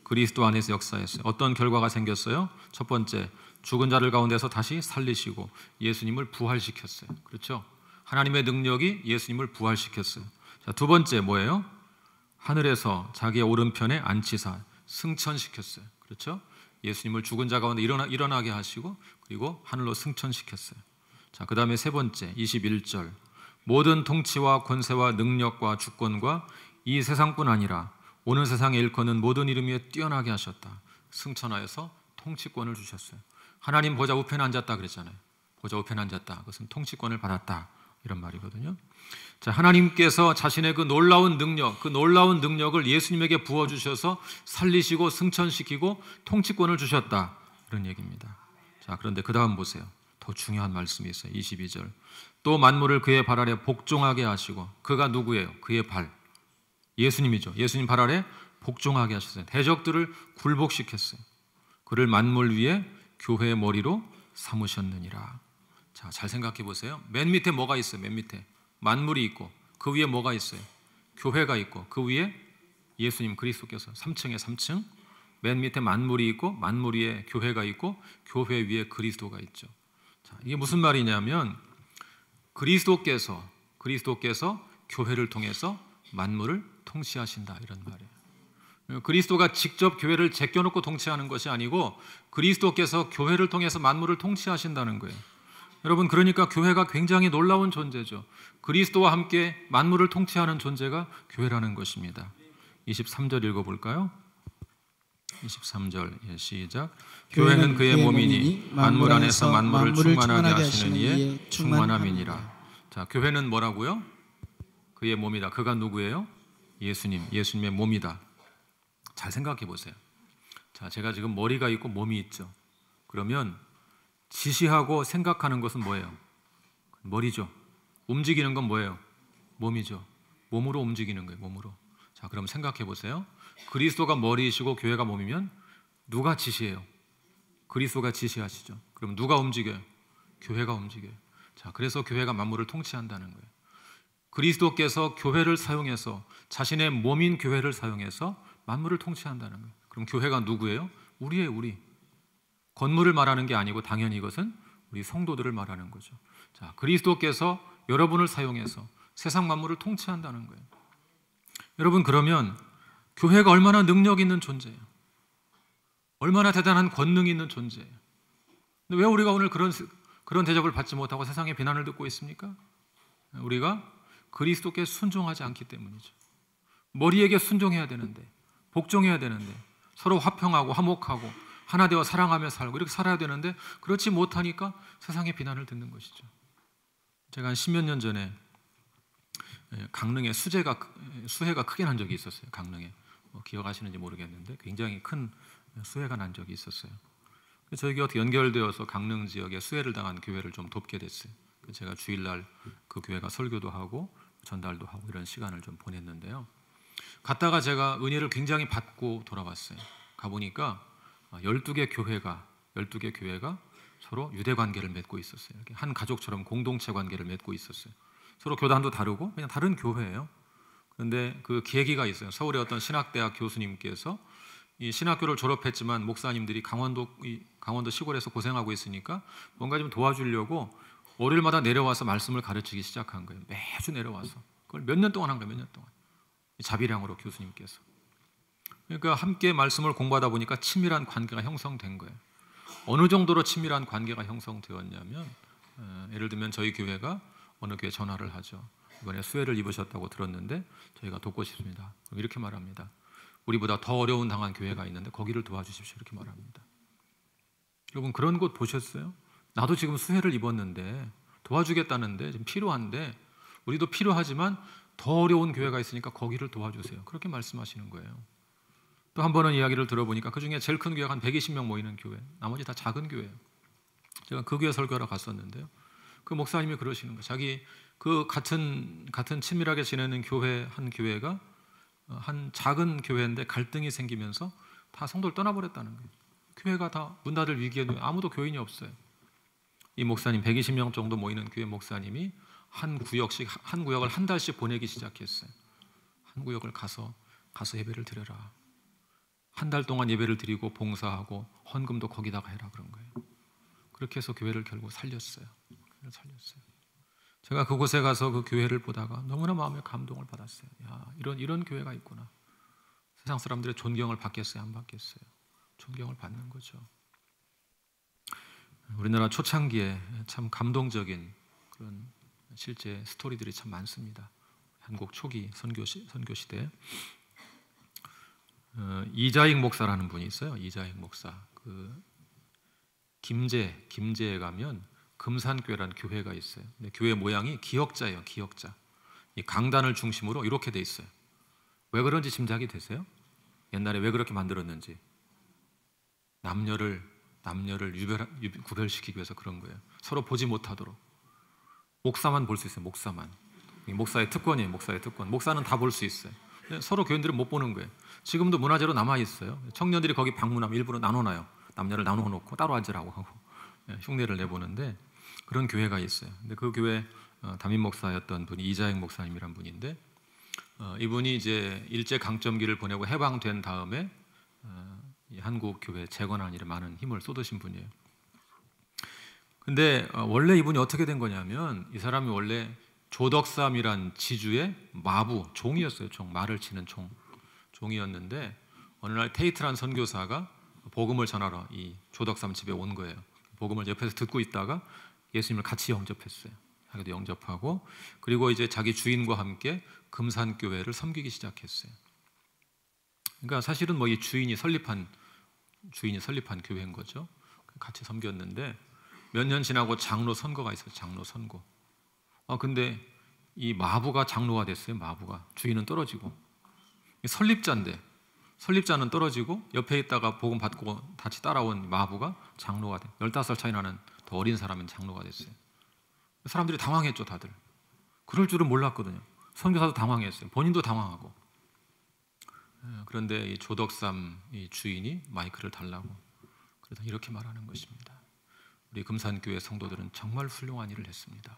그리스도 안에서 역사했어요. 어떤 결과가 생겼어요? 첫 번째, 죽은 자를 가운데서 다시 살리시고 예수님을 부활시켰어요. 그렇죠? 하나님의 능력이 예수님을 부활시켰어요. 자, 두 번째 뭐예요? 하늘에서 자기의 오른편에 앉히사 승천시켰어요. 그렇죠? 예수님을 죽은 자 가운데 일어나게 하시고 그리고 하늘로 승천시켰어요. 자, 그 다음에 세 번째 21절 모든 통치와 권세와 능력과 주권과 이 세상뿐 아니라 오는 세상에 일컫는 모든 이름 위에 뛰어나게 하셨다. 승천하여서 통치권을 주셨어요. 하나님 보좌 우편에 앉았다 그랬잖아요. 보좌 우편에 앉았다. 그것은 통치권을 받았다 이런 말이거든요. 자, 하나님께서 자신의 그 놀라운 능력을 예수님에게 부어주셔서 살리시고 승천시키고 통치권을 주셨다 이런 얘기입니다. 자, 그런데 그 다음 보세요. 더 중요한 말씀이 있어요. 22절 또 만물을 그의 발 아래 복종하게 하시고 그가 누구예요? 그의 발 예수님이죠. 예수님 발 아래 복종하게 하셨어요. 대적들을 굴복시켰어요. 그를 만물 위에 교회의 머리로 삼으셨느니라. 자, 잘 생각해 보세요. 맨 밑에 뭐가 있어요? 맨 밑에 만물이 있고 그 위에 뭐가 있어요? 교회가 있고 그 위에 예수님 그리스도께서 3층에 3층 맨 밑에 만물이 있고 만물 위에 교회가 있고 교회 위에 그리스도가 있죠. 자, 이게 무슨 말이냐면 그리스도께서 교회를 통해서 만물을 통치하신다 이런 말이에요. 그리스도가 직접 교회를 제껴놓고 통치하는 것이 아니고 그리스도께서 교회를 통해서 만물을 통치하신다는 거예요. 여러분, 그러니까 교회가 굉장히 놀라운 존재죠. 그리스도와 함께 만물을 통치하는 존재가 교회라는 것입니다. 23절 읽어볼까요? 23절 시작. 교회는 그의 몸이니 만물 안에서 만물을 충만하게 하시는 이의 충만함이니라. 자, 교회는 뭐라고요? 그의 몸이다. 그가 누구예요? 예수님의 몸이다. 잘 생각해 보세요. 자, 제가 지금 머리가 있고 몸이 있죠. 그러면 지시하고 생각하는 것은 뭐예요? 머리죠. 움직이는 건 뭐예요? 몸이죠. 몸으로 움직이는 거예요. 몸으로. 자, 그럼 생각해 보세요. 그리스도가 머리이시고 교회가 몸이면 누가 지시해요? 그리스도가 지시하시죠. 그럼 누가 움직여요? 교회가 움직여요. 자, 그래서 교회가 만물을 통치한다는 거예요. 그리스도께서 교회를 사용해서 자신의 몸인 교회를 사용해서 만물을 통치한다는 거예요. 그럼 교회가 누구예요? 우리예요. 우리. 건물을 말하는 게 아니고 당연히 이것은 우리 성도들을 말하는 거죠. 자, 그리스도께서 여러분을 사용해서 세상 만물을 통치한다는 거예요. 여러분, 그러면 교회가 얼마나 능력 있는 존재예요? 얼마나 대단한 권능이 있는 존재예요? 근데 왜 우리가 오늘 그런 대접을 받지 못하고 세상의 비난을 듣고 있습니까? 우리가 그리스도께 순종하지 않기 때문이죠. 머리에게 순종해야 되는데, 복종해야 되는데, 서로 화평하고 화목하고 하나 되어 사랑하며 살고 이렇게 살아야 되는데 그렇지 못하니까 세상의 비난을 듣는 것이죠. 제가 한 10몇 년 전에 강릉에 수해가 크게 난 적이 있었어요. 강릉에 기억하시는지 모르겠는데 굉장히 큰 수해가 난 적이 있었어요. 저희가 어떻게 연결되어서 강릉 지역에 수해를 당한 교회를 좀 돕게 됐어요. 제가 주일날 그 교회가 설교도 하고 전달도 하고 이런 시간을 좀 보냈는데요. 갔다가 제가 은혜를 굉장히 받고 돌아왔어요. 가보니까 12개 교회가 서로 유대 관계를 맺고 있었어요. 이렇게 한 가족처럼 공동체 관계를 맺고 있었어요. 서로 교단도 다르고 그냥 다른 교회예요. 그런데 그 계기가 있어요. 서울의 어떤 신학대학 교수님께서 이 신학교를 졸업했지만 목사님들이 강원도 시골에서 고생하고 있으니까 뭔가 좀 도와주려고 월요일마다 내려와서 말씀을 가르치기 시작한 거예요. 매주 내려와서 그걸 몇 년 동안 한 거예요. 몇 년 동안 자비량으로 교수님께서. 그러니까 함께 말씀을 공부하다 보니까 친밀한 관계가 형성된 거예요. 어느 정도로 친밀한 관계가 형성되었냐면 예를 들면 저희 교회가 어느 교회 전화를 하죠. 이번에 수해를 입으셨다고 들었는데 저희가 돕고 싶습니다. 그럼 이렇게 말합니다. 우리보다 더 어려운 당한 교회가 있는데 거기를 도와주십시오. 이렇게 말합니다. 여러분, 그런 곳 보셨어요? 나도 지금 수해를 입었는데 도와주겠다는데 지금 필요한데 우리도 필요하지만 더 어려운 교회가 있으니까 거기를 도와주세요. 그렇게 말씀하시는 거예요. 또 한 번은 이야기를 들어보니까 그중에 제일 큰 교회가 한 120명 모이는 교회, 나머지 다 작은 교회예요. 제가 그 교회 설교하러 갔었는데요. 그 목사님이 그러시는 거예요. 자기 그 같은 친밀하게 지내는 교회 한 교회가 한 작은 교회인데 갈등이 생기면서 다 성도를 떠나버렸다는 거예요. 교회가 다 문 닫을 위기에 아무도 교인이 없어요. 이 목사님 120명 정도 모이는 교회 목사님이 한 구역을 한 달씩 보내기 시작했어요. 한 구역을 가서 예배를 드려라. 한 달 동안 예배를 드리고 봉사하고 헌금도 거기다가 해라 그런 거예요. 그렇게 해서 교회를 결국 살렸어요. 제가 그곳에 가서 그 교회를 보다가 너무나 마음에 감동을 받았어요. 야, 이런 교회가 있구나. 세상 사람들의 존경을 받겠어요? 안 받겠어요? 존경을 받는 거죠. 우리나라 초창기에 참 감동적인 그런 실제 스토리들이 참 많습니다. 한국 초기 선교 시대 이자익 목사라는 분이 있어요. 이자익 목사. 그 김제에 가면 금산교회라는 교회가 있어요. 근데 교회 모양이 기역자예요. 기역자. 이 강단을 중심으로 이렇게 돼 있어요. 왜 그런지 짐작이 되세요? 옛날에 왜 그렇게 만들었는지. 남녀를 구별시키기 위해서 그런 거예요. 서로 보지 못하도록. 목사만 볼 수 있어요. 목사만. 목사의 특권이에요. 목사의 특권. 목사는 다 볼 수 있어요. 서로 교인들은 못 보는 거예요. 지금도 문화재로 남아 있어요. 청년들이 거기 방문하면 일부러 나눠놔요. 남녀를 나눠놓고 따로 앉으라고 하고 흉내를 내보는데 그런 교회가 있어요. 근데 그 교회 담임 목사였던 분이 이자익 목사님이란 분인데 이분이 이제 일제 강점기를 보내고 해방된 다음에 이 한국 교회 재건하는 일에 많은 힘을 쏟으신 분이에요. 근데 원래 이분이 어떻게 된 거냐면 이 사람이 원래 조덕삼이란 지주의 마부, 종이었어요. 말을 치는 종이었는데 어느 날 테이트란 선교사가 복음을 전하러 이 조덕삼 집에 온 거예요. 복음을 옆에서 듣고 있다가 예수님을 같이 영접했어요. 자기도 영접하고 그리고 이제 자기 주인과 함께 금산교회를 섬기기 시작했어요. 그러니까 사실은 뭐 이 주인이 설립한 교회인 거죠. 같이 섬겼는데 몇 년 지나고 장로 선거가 있어요. 장로 선거. 근데 이 마부가 장로가 됐어요. 마부가. 주인은 떨어지고. 설립자는 떨어지고 옆에 있다가 복음 받고 같이 따라온 마부가 장로가 돼. 15살 차이 나는 더 어린 사람은 장로가 됐어요. 사람들이 당황했죠, 다들. 그럴 줄은 몰랐거든요. 선교사도 당황했어요. 본인도 당황하고. 그런데 이 조덕삼 이 주인이 마이크를 달라고 그러다 이렇게 말하는 것입니다. 우리 금산교회 성도들은 정말 훌륭한 일을 했습니다.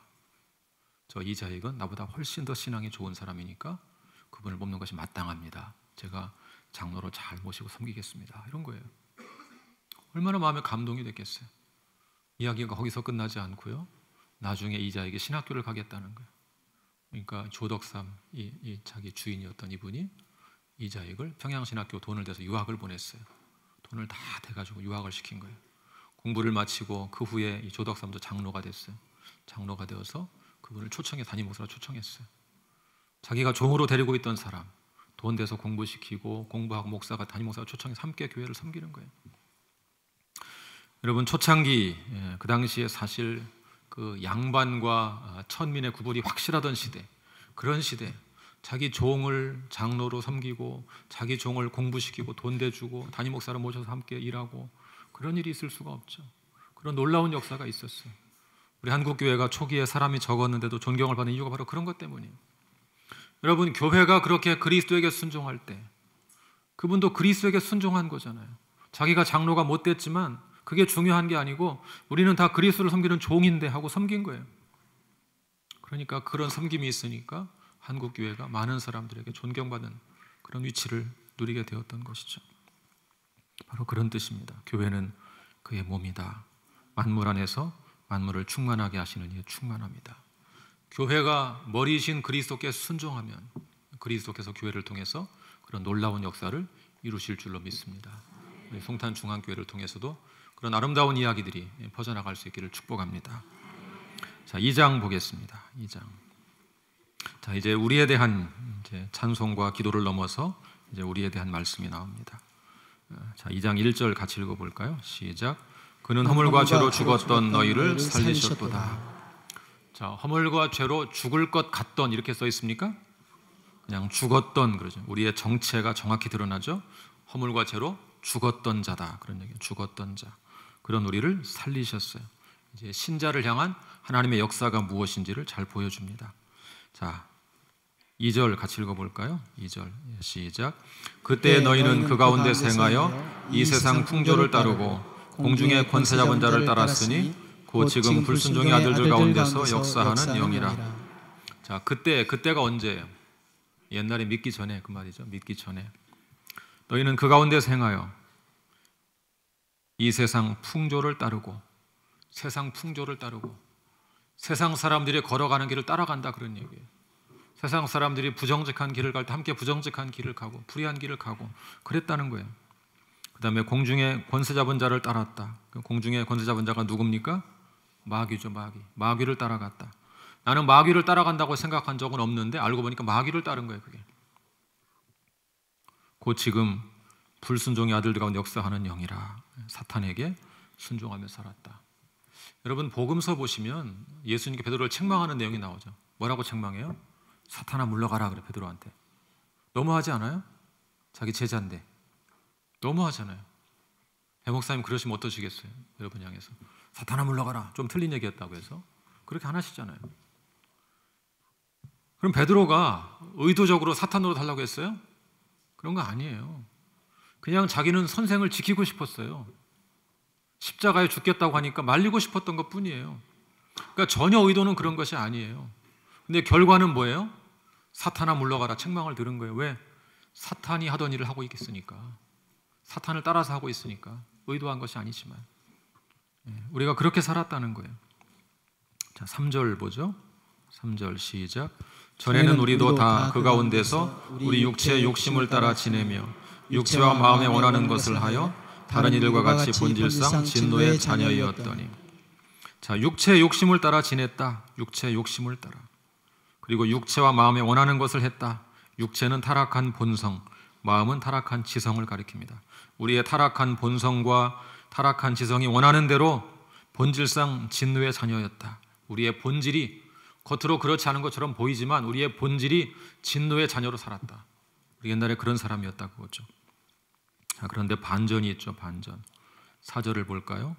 저 이자익은 나보다 훨씬 더 신앙이 좋은 사람이니까 그분을 뽑는 것이 마땅합니다. 제가 장로로 잘 모시고 섬기겠습니다. 이런 거예요. 얼마나 마음에 감동이 됐겠어요. 이야기가 거기서 끝나지 않고요. 나중에 이자익이 신학교를 가겠다는 거예요. 그러니까 조덕삼 이 자기 주인이었던 이분이 이자익을 평양신학교 돈을 대서 유학을 보냈어요. 돈을 다 대가지고 유학을 시킨 거예요. 공부를 마치고 그 후에 이 조덕삼도 장로가 됐어요. 장로가 되어서 그분을 담임 목사로 초청했어요. 자기가 종으로 데리고 있던 사람 돈 대서 공부시키고 공부하고 목사가 담임 목사가 초청해서 함께 교회를 섬기는 거예요. 여러분 초창기 그 당시에 사실 그 양반과 천민의 구분이 확실하던 시대, 그런 시대 자기 종을 장로로 섬기고 자기 종을 공부시키고 돈 대주고 담임 목사를 모셔서 함께 일하고 그런 일이 있을 수가 없죠. 그런 놀라운 역사가 있었어요. 우리 한국교회가 초기에 사람이 적었는데도 존경을 받는 이유가 바로 그런 것 때문이에요. 여러분 교회가 그렇게 그리스도에게 순종할 때 그분도 그리스도에게 순종한 거잖아요. 자기가 장로가 못 됐지만 그게 중요한 게 아니고 우리는 다 그리스도를 섬기는 종인데 하고 섬긴 거예요. 그러니까 그런 섬김이 있으니까 한국교회가 많은 사람들에게 존경받는 그런 위치를 누리게 되었던 것이죠. 바로 그런 뜻입니다. 교회는 그의 몸이다. 만물 안에서 만물을 충만하게 하시는 이의 충만합니다. 교회가 머리이신 그리스도께 순종하면 그리스도께서 교회를 통해서 그런 놀라운 역사를 이루실 줄로 믿습니다. 우리 송탄중앙교회를 통해서도 그런 아름다운 이야기들이 퍼져나갈 수 있기를 축복합니다. 자, 2장 보겠습니다. 2장. 자, 이제 우리에 대한 찬송과 기도를 넘어서 이제 우리에 대한 말씀이 나옵니다. 자, 2장 1절 같이 읽어볼까요? 시작. 그는 허물과 죄로 죽었던 너희를 살리셨도다. 자, 허물과 죄로 죽을 것 같던 이렇게 써 있습니까? 그냥 죽었던 그러죠. 우리의 정체가 정확히 드러나죠. 허물과 죄로 죽었던 자다 그런 얘기예요. 죽었던 자. 그런 우리를 살리셨어요. 이제 신자를 향한 하나님의 역사가 무엇인지를 잘 보여줍니다. 자, 2절 같이 읽어볼까요? 2절 시작. 그때 너희는 그 가운데 생하여 이 세상 풍조를 따르고 공중의 권세 잡은 자를 따랐으니 곧 지금 불순종의 아들들 가운데서 역사하는 영이라. 자, 그때가 언제예요? 옛날에 믿기 전에 그 말이죠. 믿기 전에 너희는 그 가운데 생하여 이 세상 풍조를 따르고 세상 사람들이 걸어가는 길을 따라간다 그런 얘기예요. 세상 사람들이 부정직한 길을 갈 때 함께 부정직한 길을 가고 불의한 길을 가고 그랬다는 거예요. 그 다음에 공중의 권세 잡은 자를 따랐다. 공중의 권세 잡은 자가 누굽니까? 마귀죠, 마귀. 마귀를 따라갔다. 나는 마귀를 따라간다고 생각한 적은 없는데 알고 보니까 마귀를 따른 거예요, 그게. 곧 지금 불순종의 아들들 가운데 역사하는 영이라 사탄에게 순종하며 살았다. 여러분 복음서 보시면 예수님께 베드로를 책망하는 내용이 나오죠. 뭐라고 책망해요? 사탄아 물러가라 그래, 베드로한테. 너무하지 않아요? 자기 제자인데 너무하잖아요. 배 목사님 그러시면 어떠시겠어요? 여러분 향해서 사탄아 물러가라, 좀 틀린 얘기였다고 해서 그렇게 안 하시잖아요. 그럼 베드로가 의도적으로 사탄으로 달라고 했어요? 그런 거 아니에요. 그냥 자기는 선생을 지키고 싶었어요. 십자가에 죽겠다고 하니까 말리고 싶었던 것 뿐이에요. 그러니까 전혀 의도는 그런 것이 아니에요. 근데 결과는 뭐예요? 사탄아 물러가라 책망을 들은 거예요. 왜? 사탄이 하던 일을 하고 있겠으니까. 사탄을 따라서 하고 있으니까. 의도한 것이 아니지만 우리가 그렇게 살았다는 거예요. 자, 3절 보죠. 3절 시작. 전에는 우리도 다 그 가운데서 우리 육체의 욕심을 따라 지내며 육체와 마음에 원하는 것을 하여 다른 이들과 같이 본질상 진노의 자녀이었더니. 자, 육체의 욕심을 따라 지냈다. 육체의 욕심을 따라. 그리고 육체와 마음에 원하는 것을 했다. 육체는 타락한 본성, 마음은 타락한 지성을 가리킵니다. 우리의 타락한 본성과 타락한 지성이 원하는 대로 본질상 진노의 자녀였다. 우리의 본질이 겉으로 그렇지 않은 것처럼 보이지만 우리의 본질이 진노의 자녀로 살았다. 우리 옛날에 그런 사람이었다 그거죠. 자, 그런데 반전이 있죠. 반전. 4절을 볼까요?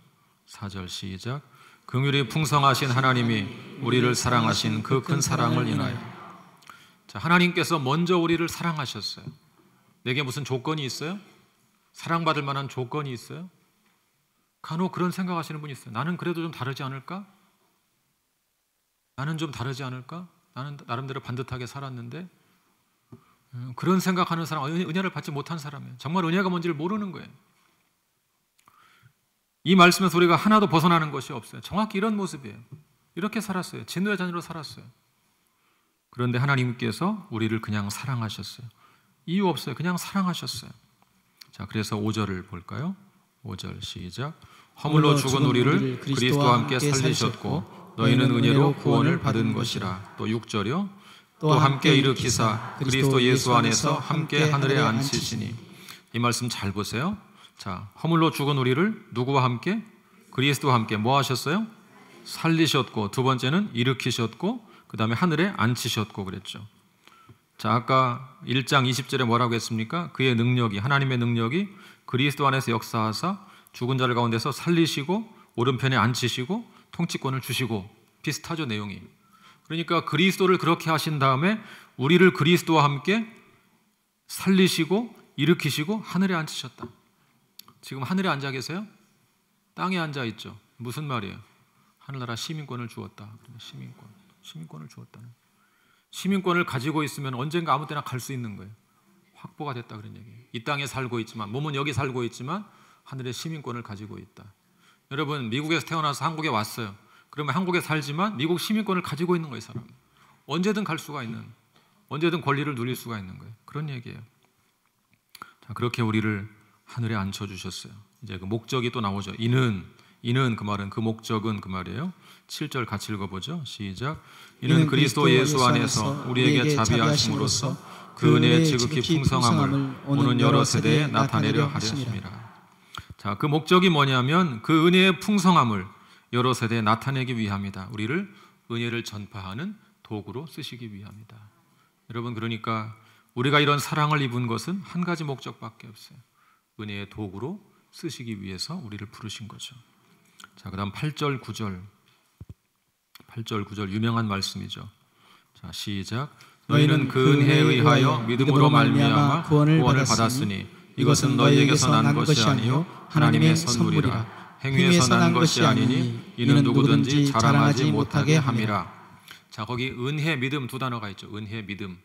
4절 시작. 긍휼이 풍성하신 하나님이 우리를 사랑하신 그 큰 사랑을 인하여. 자, 하나님께서 먼저 우리를 사랑하셨어요. 내게 무슨 조건이 있어요? 사랑받을 만한 조건이 있어요? 간혹 그런 생각하시는 분이 있어요. 나는 그래도 좀 다르지 않을까? 나는 좀 다르지 않을까? 나는 나름대로 반듯하게 살았는데. 그런 생각하는 사람, 은혜를 받지 못한 사람이에요. 정말 은혜가 뭔지를 모르는 거예요. 이 말씀에서 우리가 하나도 벗어나는 것이 없어요. 정확히 이런 모습이에요. 이렇게 살았어요. 진노의 자녀로 살았어요. 그런데 하나님께서 우리를 그냥 사랑하셨어요. 이유 없어요. 그냥 사랑하셨어요. 자, 그래서 5절을 볼까요? 5절 시작. 허물로 죽은 우리를 그리스도와 함께 살리셨고 너희는 은혜로 구원을 받은 것이라. 또 6절이요. 또 함께 일으키사 그리스도 예수 안에서 함께 하늘에 앉히시니. 이 말씀 잘 보세요. 자, 허물로 죽은 우리를 누구와 함께? 그리스도와 함께 뭐 하셨어요? 살리셨고, 두 번째는 일으키셨고, 그 다음에 하늘에 앉히셨고 그랬죠. 자, 아까 1장 20절에 뭐라고 했습니까? 그의 능력이, 하나님의 능력이 그리스도 안에서 역사하사 죽은 자를 가운데서 살리시고 오른편에 앉히시고 통치권을 주시고. 비슷하죠, 내용이. 그러니까 그리스도를 그렇게 하신 다음에 우리를 그리스도와 함께 살리시고 일으키시고 하늘에 앉히셨다. 지금 하늘에 앉아 계세요? 땅에 앉아 있죠. 무슨 말이에요? 하늘나라 시민권을 주었다. 시민권을 주었다는. 시민권을 가지고 있으면 언젠가 아무 때나 갈 수 있는 거예요. 확보가 됐다 그런 얘기예요. 이 땅에 살고 있지만, 몸은 여기 살고 있지만 하늘의 시민권을 가지고 있다. 여러분, 미국에서 태어나서 한국에 왔어요. 그러면 한국에 살지만 미국 시민권을 가지고 있는 거예요, 사람. 언제든 갈 수가 있는, 언제든 권리를 누릴 수가 있는 거예요. 그런 얘기예요. 자, 그렇게 우리를 하늘에 앉혀주셨어요. 이제 그 목적이 또 나오죠. 이는 그 말은, 그 목적은 그 말이에요. 7절 같이 읽어보죠. 시작. 이는 그리스도 예수 안에서 우리에게 자비하심으로써 그 은혜의 지극히 풍성함을 오는 여러 세대에 나타내려 하셨습니다. 자, 그 목적이 뭐냐면 그 은혜의 풍성함을 여러 세대에 나타내기 위함이다. 우리를 은혜를 전파하는 도구로 쓰시기 위함이다. 여러분, 그러니까 우리가 이런 사랑을 입은 것은 한 가지 목적밖에 없어요. 은혜의 도구로 쓰시기 위해서 우리를 부르신 거죠. 자, 그 다음 8절 9절 유명한 말씀이죠. 자, 시작. 너희는 그 은혜에 의하여 믿음으로 말미암아 구원을 받았으니 이것은 너희에게서 난 것이 아니요 하나님의 선물이라. 행위에서 난 것이 아니니 이는 누구든지 자랑하지 못하게 함이라. 자, 거기 은혜, 믿음 두 단어가 있죠. 은혜, 믿음.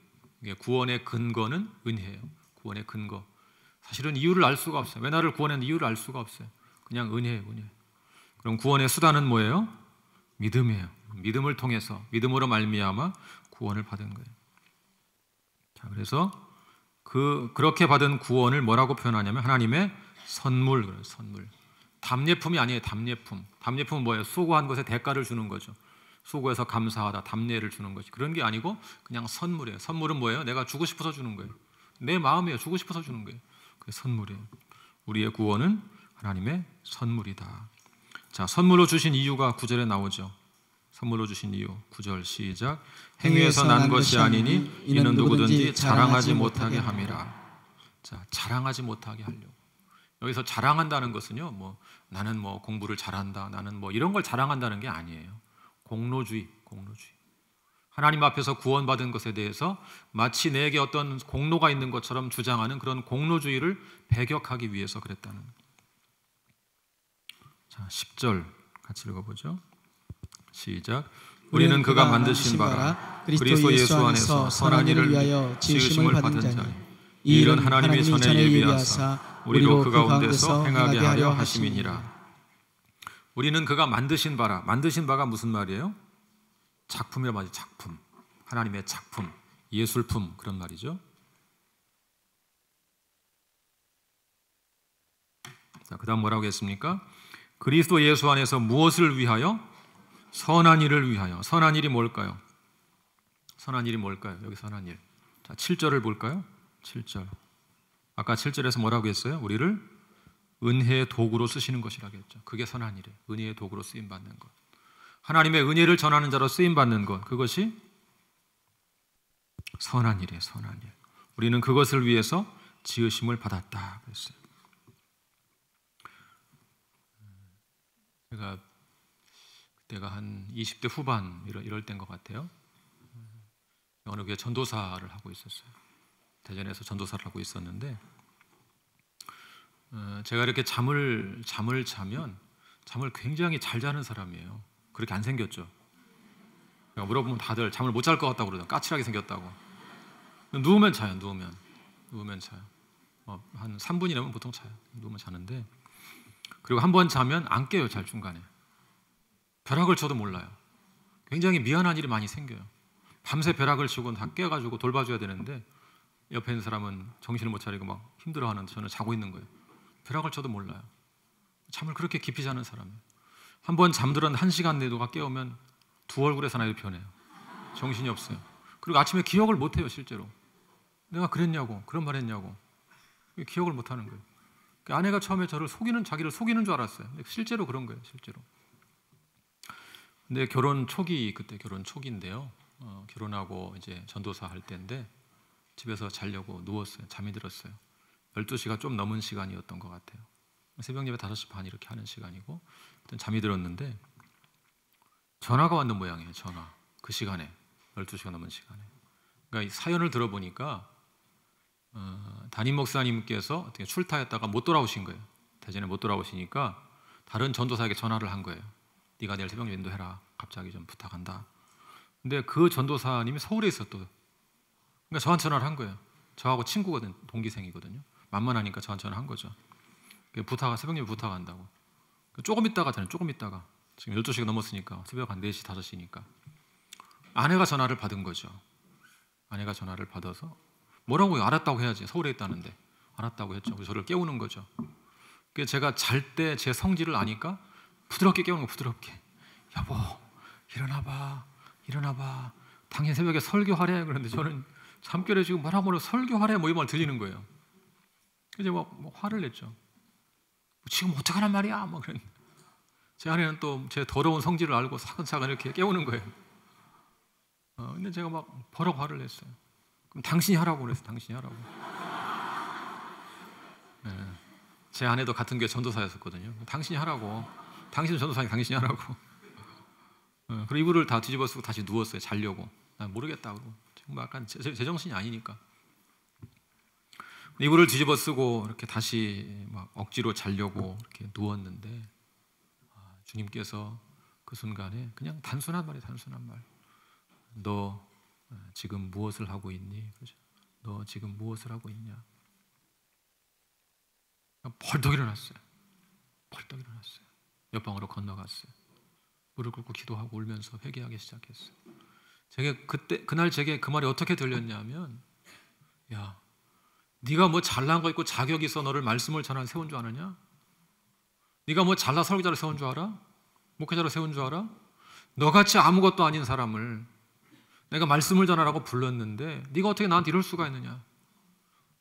구원의 근거는 은혜예요. 구원의 근거. 사실은 이유를 알 수가 없어요. 왜 나를 구원했는지 이유를 알 수가 없어요. 그냥 은혜예요, 은혜. 그럼 구원의 수단은 뭐예요? 믿음이에요. 믿음을 통해서, 믿음으로 말미암아 구원을 받은 거예요. 자, 그래서 그렇게 받은 구원을 뭐라고 표현하냐면 하나님의 선물, 그래요. 선물. 답례품이 아니에요. 답례품. 답례품은 뭐예요? 수고한 것에 대가를 주는 거죠. 수고해서 감사하다, 답례를 주는 것이. 그런 게 아니고 그냥 선물이에요. 선물은 뭐예요? 내가 주고 싶어서 주는 거예요. 내 마음이에요. 주고 싶어서 주는 거예요. 그게 선물이에요. 우리의 구원은 하나님의 선물이다. 자, 선물로 주신 이유가 9절에 나오죠. 선물로 주신 이유 9절 시작. 행위에서 난 것이 아니니 이는 누구든지 자랑하지 못하게 함이라. 자, 자랑하지 못하게 하려고. 여기서 자랑한다는 것은요, 뭐 나는 뭐 공부를 잘한다, 나는 뭐 이런 걸 자랑한다는 게 아니에요. 공로주의. 하나님 앞에서 구원받은 것에 대해서 마치 내게 어떤 공로가 있는 것처럼 주장하는 그런 공로주의를 배격하기 위해서 그랬다는. 자, 10절 같이 읽어보죠. 시작. 우리는 그가 만드신 바라 그리스도 예수 안에서 선한 일을 위하여 지으심을 받은 자니 이 일은 하나님이 전에 예비하사 우리로 그 가운데서 행하게 하려 하심이니라. 우리는 그가 만드신 바라. 만드신 바가 무슨 말이에요? 작품이란 말이죠. 작품. 하나님의 작품, 예술품 그런 말이죠. 자, 그다음 뭐라고 했습니까? 그리스도 예수 안에서 무엇을 위하여? 선한 일을 위하여. 선한 일이 뭘까요? 선한 일이 뭘까요? 여기 선한 일. 자, 7절을 볼까요? 7절. 아까 7절에서 뭐라고 했어요? 우리를 은혜의 도구로 쓰시는 것이라고 했죠. 그게 선한 일이에요. 은혜의 도구로 쓰임 받는 것. 하나님의 은혜를 전하는 자로 쓰임 받는 것. 그것이 선한 일이에요. 선한 일. 우리는 그것을 위해서 지으심을 받았다 그랬어요. 제가 그때가 한 20대 후반 이럴 때인 것 같아요. 어느 교회 전도사를 하고 있었어요. 대전에서 전도사를 하고 있었는데 제가 이렇게 잠을 자면 잠을 굉장히 잘 자는 사람이에요. 그렇게 안 생겼죠. 제가 물어보면 다들 잠을 못 잘 것 같다고 그러죠. 까칠하게 생겼다고. 누우면 자요. 누우면 자요. 한 3분이라면 보통 자요. 누우면 자는데 그리고 한 번 자면 안 깨요. 잘 중간에. 벼락을 쳐도 몰라요. 굉장히 미안한 일이 많이 생겨요. 밤새 벼락을 치고 다 깨가지고 돌봐줘야 되는데 옆에 있는 사람은 정신을 못 차리고 막 힘들어하는데 저는 자고 있는 거예요. 벼락을 쳐도 몰라요. 잠을 그렇게 깊이 자는 사람이에요. 한 번 잠들었는데 1시간 내도가 깨우면 두 얼굴의 사나이도 변해요. 정신이 없어요. 그리고 아침에 기억을 못 해요. 실제로 내가 그랬냐고 그런 말 했냐고 기억을 못 하는 거예요. 아내가 처음에 자기를 속이는 줄 알았어요. 근데 실제로 그런 거예요. 실제로. 근데 그때 결혼 초기인데요. 결혼하고 이제 전도사 할 때인데 집에서 자려고 누웠어요. 잠이 들었어요. 12시가 좀 넘은 시간이었던 것 같아요. 새벽 예배 5시 반 이렇게 하는 시간이고 잠이 들었는데 전화가 왔는 모양이에요. 전화. 그 시간에 12시가 넘은 시간에. 그러니까 이 사연을 들어보니까 담임 목사님께서 어떻게 출타했다가 못 돌아오신 거예요. 대전에 못 돌아오시니까 다른 전도사에게 전화를 한 거예요. 네가 내일 새벽 인도해라. 갑자기 좀 부탁한다. 근데 그 전도사님이 서울에 있었또. 그러니까 저한테 전화를 한 거예요. 저하고 친구거든, 동기생이거든요. 만만하니까 저한테 전화한 거죠. 새벽 예배 부탁한다고. 조금 있다가 지금 12시가 넘었으니까 새벽 한 4시, 5시니까 아내가 전화를 받은 거죠. 아내가 전화를 받아서 뭐라고요? 알았다고 해야지. 서울에 있다는데 알았다고 했죠. 그래서 저를 깨우는 거죠. 그래서 제가 잘 때 제 성질을 아니까 부드럽게 깨우는 거. 부드럽게. 여보 일어나봐. 당신 새벽에 설교하래. 그런데 저는 잠결에 지금 뭐라고 설교하래 이 말 들리는 거예요. 그래서 뭐 화를 냈죠. 지금 어떡하란 말이야. 그런. 제 아내는 또 제 더러운 성질을 알고 사근사근 이렇게 깨우는 거예요. 근데 제가 막 버럭 화를 냈어요. 그럼 당신이 하라고 그랬어요. 당신이 하라고. 네. 제 아내도 같은 교회 전도사였었거든요. 당신이 하라고. 당신은 전도사니 당신이 하라고. 그리고 이불을 다 뒤집어 쓰고 다시 누웠어요. 자려고. 난 모르겠다고. 정말 약간 제정신이 아니니까. 이불을 뒤집어 쓰고 이렇게 다시 막 억지로 자려고 이렇게 누웠는데 주님께서 그 순간에 그냥 단순한 말이에요. 단순한 말. 너 지금 무엇을 하고 있니? 그죠? 너 지금 무엇을 하고 있냐? 벌떡 일어났어요. 옆방으로 건너갔어요. 무릎 꿇고 기도하고 울면서 회개하기 시작했어요. 그날 제게 그 말이 어떻게 들렸냐면, 야, 네가 뭐 잘난 거 있고 자격 있어 너를 말씀을 전하는 세운 줄 아느냐? 네가 뭐 잘나 설교자로 세운 줄 알아? 목회자로 세운 줄 알아? 너같이 아무것도 아닌 사람을 내가 말씀을 전하라고 불렀는데 네가 어떻게 나한테 이럴 수가 있느냐?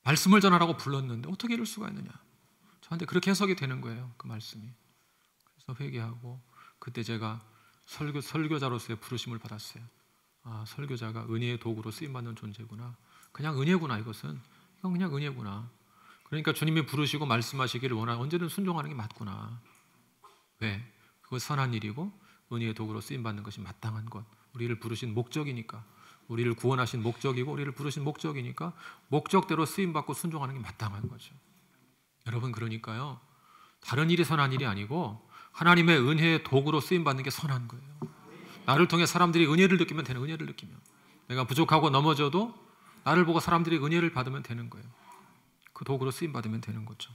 말씀을 전하라고 불렀는데 어떻게 이럴 수가 있느냐? 저한테 그렇게 해석이 되는 거예요, 그 말씀이. 그래서 회개하고 그때 제가 설교자로서의 부르심을 받았어요. 아, 설교자가 은혜의 도구로 쓰임받는 존재구나. 그냥 은혜구나. 이건 그냥 은혜구나. 그러니까 주님이 부르시고 말씀하시기를 원하는 언제든 순종하는 게 맞구나. 왜? 그거 선한 일이고 은혜의 도구로 쓰임받는 것이 마땅한 것. 우리를 부르신 목적이니까. 우리를 구원하신 목적이고 우리를 부르신 목적이니까 목적대로 쓰임받고 순종하는 게 마땅한 거죠. 여러분, 그러니까요, 다른 일이 선한 일이 아니고 하나님의 은혜의 도구로 쓰임받는 게 선한 거예요. 나를 통해 사람들이 은혜를 느끼면 되는, 은혜를 느끼면. 내가 부족하고 넘어져도 나를 보고 사람들이 은혜를 받으면 되는 거예요. 그 도구로 쓰임받으면 되는 거죠.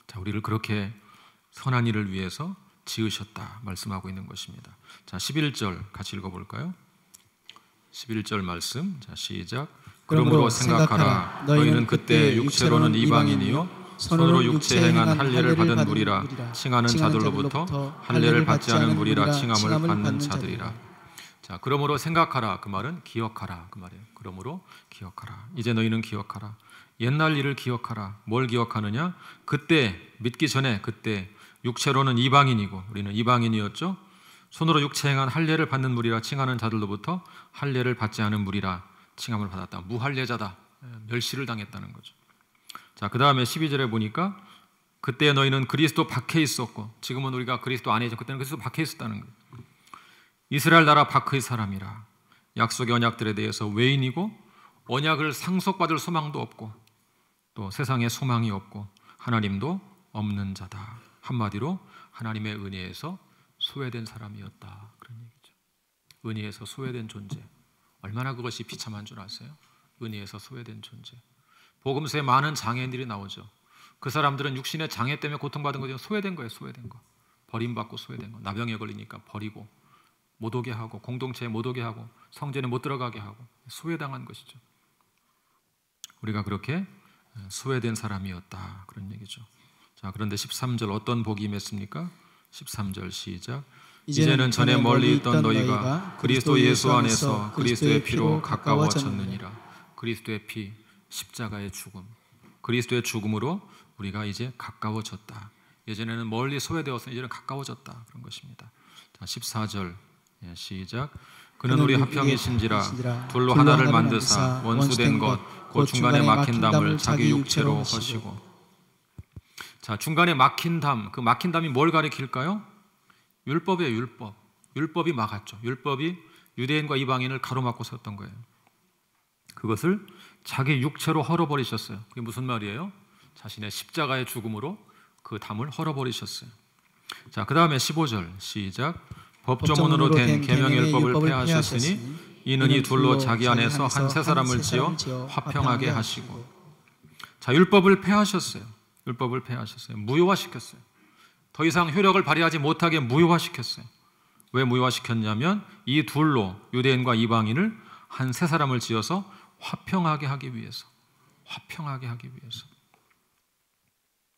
자, 우리를 그렇게 선한 일을 위해서 지으셨다 말씀하고 있는 것입니다. 자, 11절 같이 읽어볼까요? 11절 말씀. 자, 시작. 그러므로 생각하라. 너희는 그때 육체로는 이방인이요 손으로 육체 행한 할례를 받은 무리라 칭하는 자들로부터 할례를 받지 않은 무리라 칭함을 받는 자들이라. 자, 그러므로 생각하라. 그 말은 기억하라 그 말이에요. 그러므로 기억하라. 이제 너희는 기억하라. 옛날 일을 기억하라. 뭘 기억하느냐? 그때, 믿기 전에 그때 육체로는 이방인이고 우리는 이방인이었죠. 손으로 육체 행한 할례를 받는 무리라 칭하는 자들로부터 할례를 받지 않은 무리라 칭함을 받았다. 무할례자다. 멸시를 당했다는 거죠. 자, 그 다음에 12절에 보니까 그때 너희는 그리스도 밖에 있었고, 지금은 우리가 그리스도 안에 있죠. 그때는 그리스도 밖에 있었다는 거예요. 이스라엘 나라 밖의 사람이라. 약속의 언약들에 대해서 외인이고 언약을 상속받을 소망도 없고 또 세상에 소망이 없고 하나님도 없는 자다. 한마디로 하나님의 은혜에서 소외된 사람이었다. 그런 얘기죠. 은혜에서 소외된 존재. 얼마나 그것이 비참한 줄 아세요? 은혜에서 소외된 존재. 복음서에 많은 장애인들이 나오죠. 그 사람들은 육신의 장애 때문에 고통받은 거죠. 소외된 거예요. 소외된 거. 버림받고 소외된 거. 나병에 걸리니까 버리고 못 오게 하고 공동체에 못 오게 하고 성전에 못 들어가게 하고 소외당한 것이죠. 우리가 그렇게 소외된 사람이었다. 그런 얘기죠. 자, 그런데 13절 어떤 복이 임했습니까? 13절 시작. 이제는 전에 멀리 있던 너희가 그리스도 예수 안에서 그리스도의 피로 가까워졌느니라. 그리스도의 피, 십자가의 죽음. 그리스도의 죽음으로 우리가 이제 가까워졌다. 예전에는 멀리 소외되었으니 이제는 가까워졌다. 그런 것입니다. 자, 14절 시작. 그는 우리 합형이신지라 둘로 하나를 만드사 원수된 것 곧 중간에 막힌 담을 자기 육체로 허시고. 자, 중간에 막힌 담, 그 막힌 담이 뭘 가리킬까요? 율법이에요. 율법. 율법이 막았죠. 율법이 유대인과 이방인을 가로막고 섰던 거예요. 그것을 자기 육체로 헐어버리셨어요. 그게 무슨 말이에요? 자신의 십자가의 죽음으로 그 담을 헐어버리셨어요. 자, 그 다음에 15절 시작. 법조문으로 된 계명율법을 폐하셨으니 이는 이 둘로 자기 안에서 한 세 사람을 지어 화평하게 하시고. 자, 율법을 폐하셨어요. 율법을 폐하셨어요. 무효화시켰어요. 더 이상 효력을 발휘하지 못하게 무효화시켰어요. 왜 무효화시켰냐면 이 둘로 유대인과 이방인을 한 세 사람을 지어서 화평하게 하기 위해서. 화평하게 하기 위해서.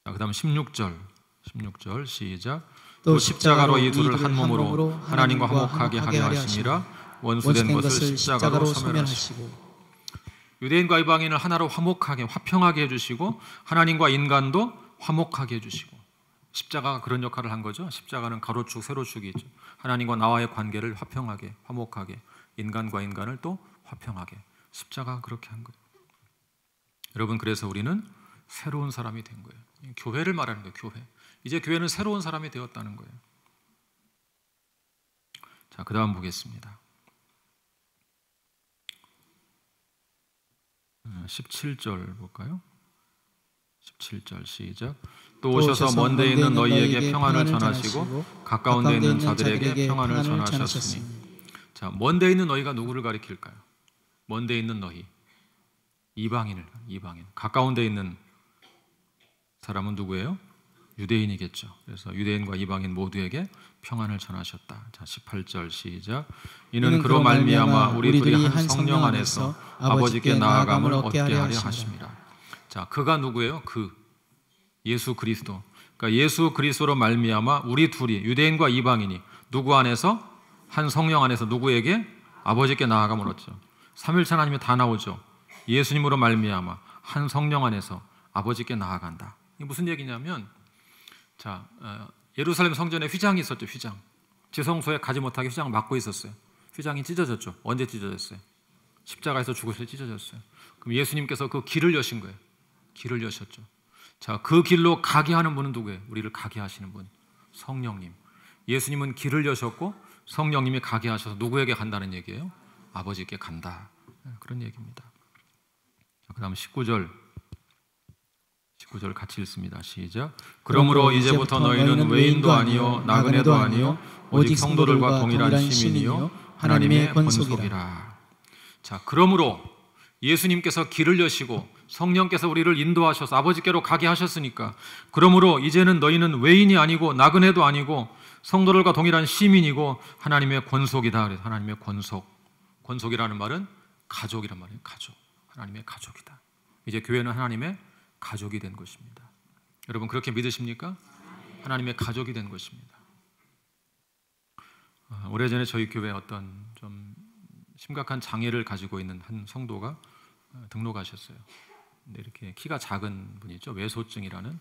자, 그 다음 16절 시작. 또 십자가로 이 둘을 한 몸으로 하나님과 화목하게 하게 하시니라. 원수된 것을 십자가로 소멸하시고. 유대인과 이방인을 하나로 화목하게 화평하게 해주시고 하나님과 인간도 화목하게 해주시고. 십자가가 그런 역할을 한 거죠. 십자가는 가로축 세로축이 있죠. 하나님과 나와의 관계를 화평하게 화목하게, 인간과 인간을 또 화평하게. 십자가가 그렇게 한 거예요. 여러분, 그래서 우리는 새로운 사람이 된 거예요. 교회를 말하는 거예요. 교회. 이제 교회는 새로운 사람이 되었다는 거예요. 자, 그 다음 보겠습니다. 17절 볼까요? 17절 시작. 또 오셔서 먼 데 있는 너희에게 평안을 전하시고 가까운 데 있는 자들에게 평안을 전하셨으니. 자, 먼 데 있는 너희가 누구를 가리킬까요? 먼 데 있는 너희, 이방인. 가까운 데 있는 사람은 누구예요? 유대인이겠죠. 그래서 유대인과 이방인 모두에게 평안을 전하셨다. 자, 18절 시작. 이는 그로 말미암아 우리 둘이 한 성령 안에서 아버지께 나아감을 얻게 하려 하심이라. 자, 그가 누구예요? 그 예수 그리스도. 그러니까 예수 그리스도로 말미암아 우리 둘이 유대인과 이방인이 누구 안에서? 한 성령 안에서 누구에게? 아버지께 나아가면 얻죠. 삼일체 하나님이 다 나오죠. 예수님으로 말미암아 한 성령 안에서 아버지께 나아간다. 이게 무슨 얘기냐면, 자, 예루살렘 성전에 휘장이 있었죠. 휘장. 지성소에 가지 못하게 휘장을 막고 있었어요. 휘장이 찢어졌죠. 언제 찢어졌어요? 십자가에서 죽으실 때 찢어졌어요. 그럼 예수님께서 그 길을 여신 거예요. 길을 여셨죠. 자, 그 길로 가게 하는 분은 누구예요? 우리를 가게 하시는 분, 성령님. 예수님은 길을 여셨고 성령님이 가게 하셔서 누구에게 간다는 얘기예요? 아버지께 간다. 그런 얘기입니다. 그 다음 19절 같이 읽습니다. 시작. 그러므로 이제부터 너희는 외인도 아니요 나그네도 아니요 오직 성도들과 동일한 시민이요 하나님의 권속이라. 자, 그러므로 예수님께서 길을 여시고 성령께서 우리를 인도하셔서 아버지께로 가게 하셨으니까, 그러므로 이제는 너희는 외인이 아니고 나그네도 아니고 성도들과 동일한 시민이고 하나님의 권속이다. 그래서 하나님의 권속. 권속이라는 말은 가족이란 말이에요. 가족. 하나님의 가족이다. 이제 교회는 하나님의 가족이 된 것입니다. 여러분 그렇게 믿으십니까? 하나님의 가족이 된 것입니다. 오래전에 저희 교회에 어떤 좀 심각한 장애를 가지고 있는 한 성도가 등록하셨어요. 근데 이렇게 키가 작은 분이죠. 외소증이라는,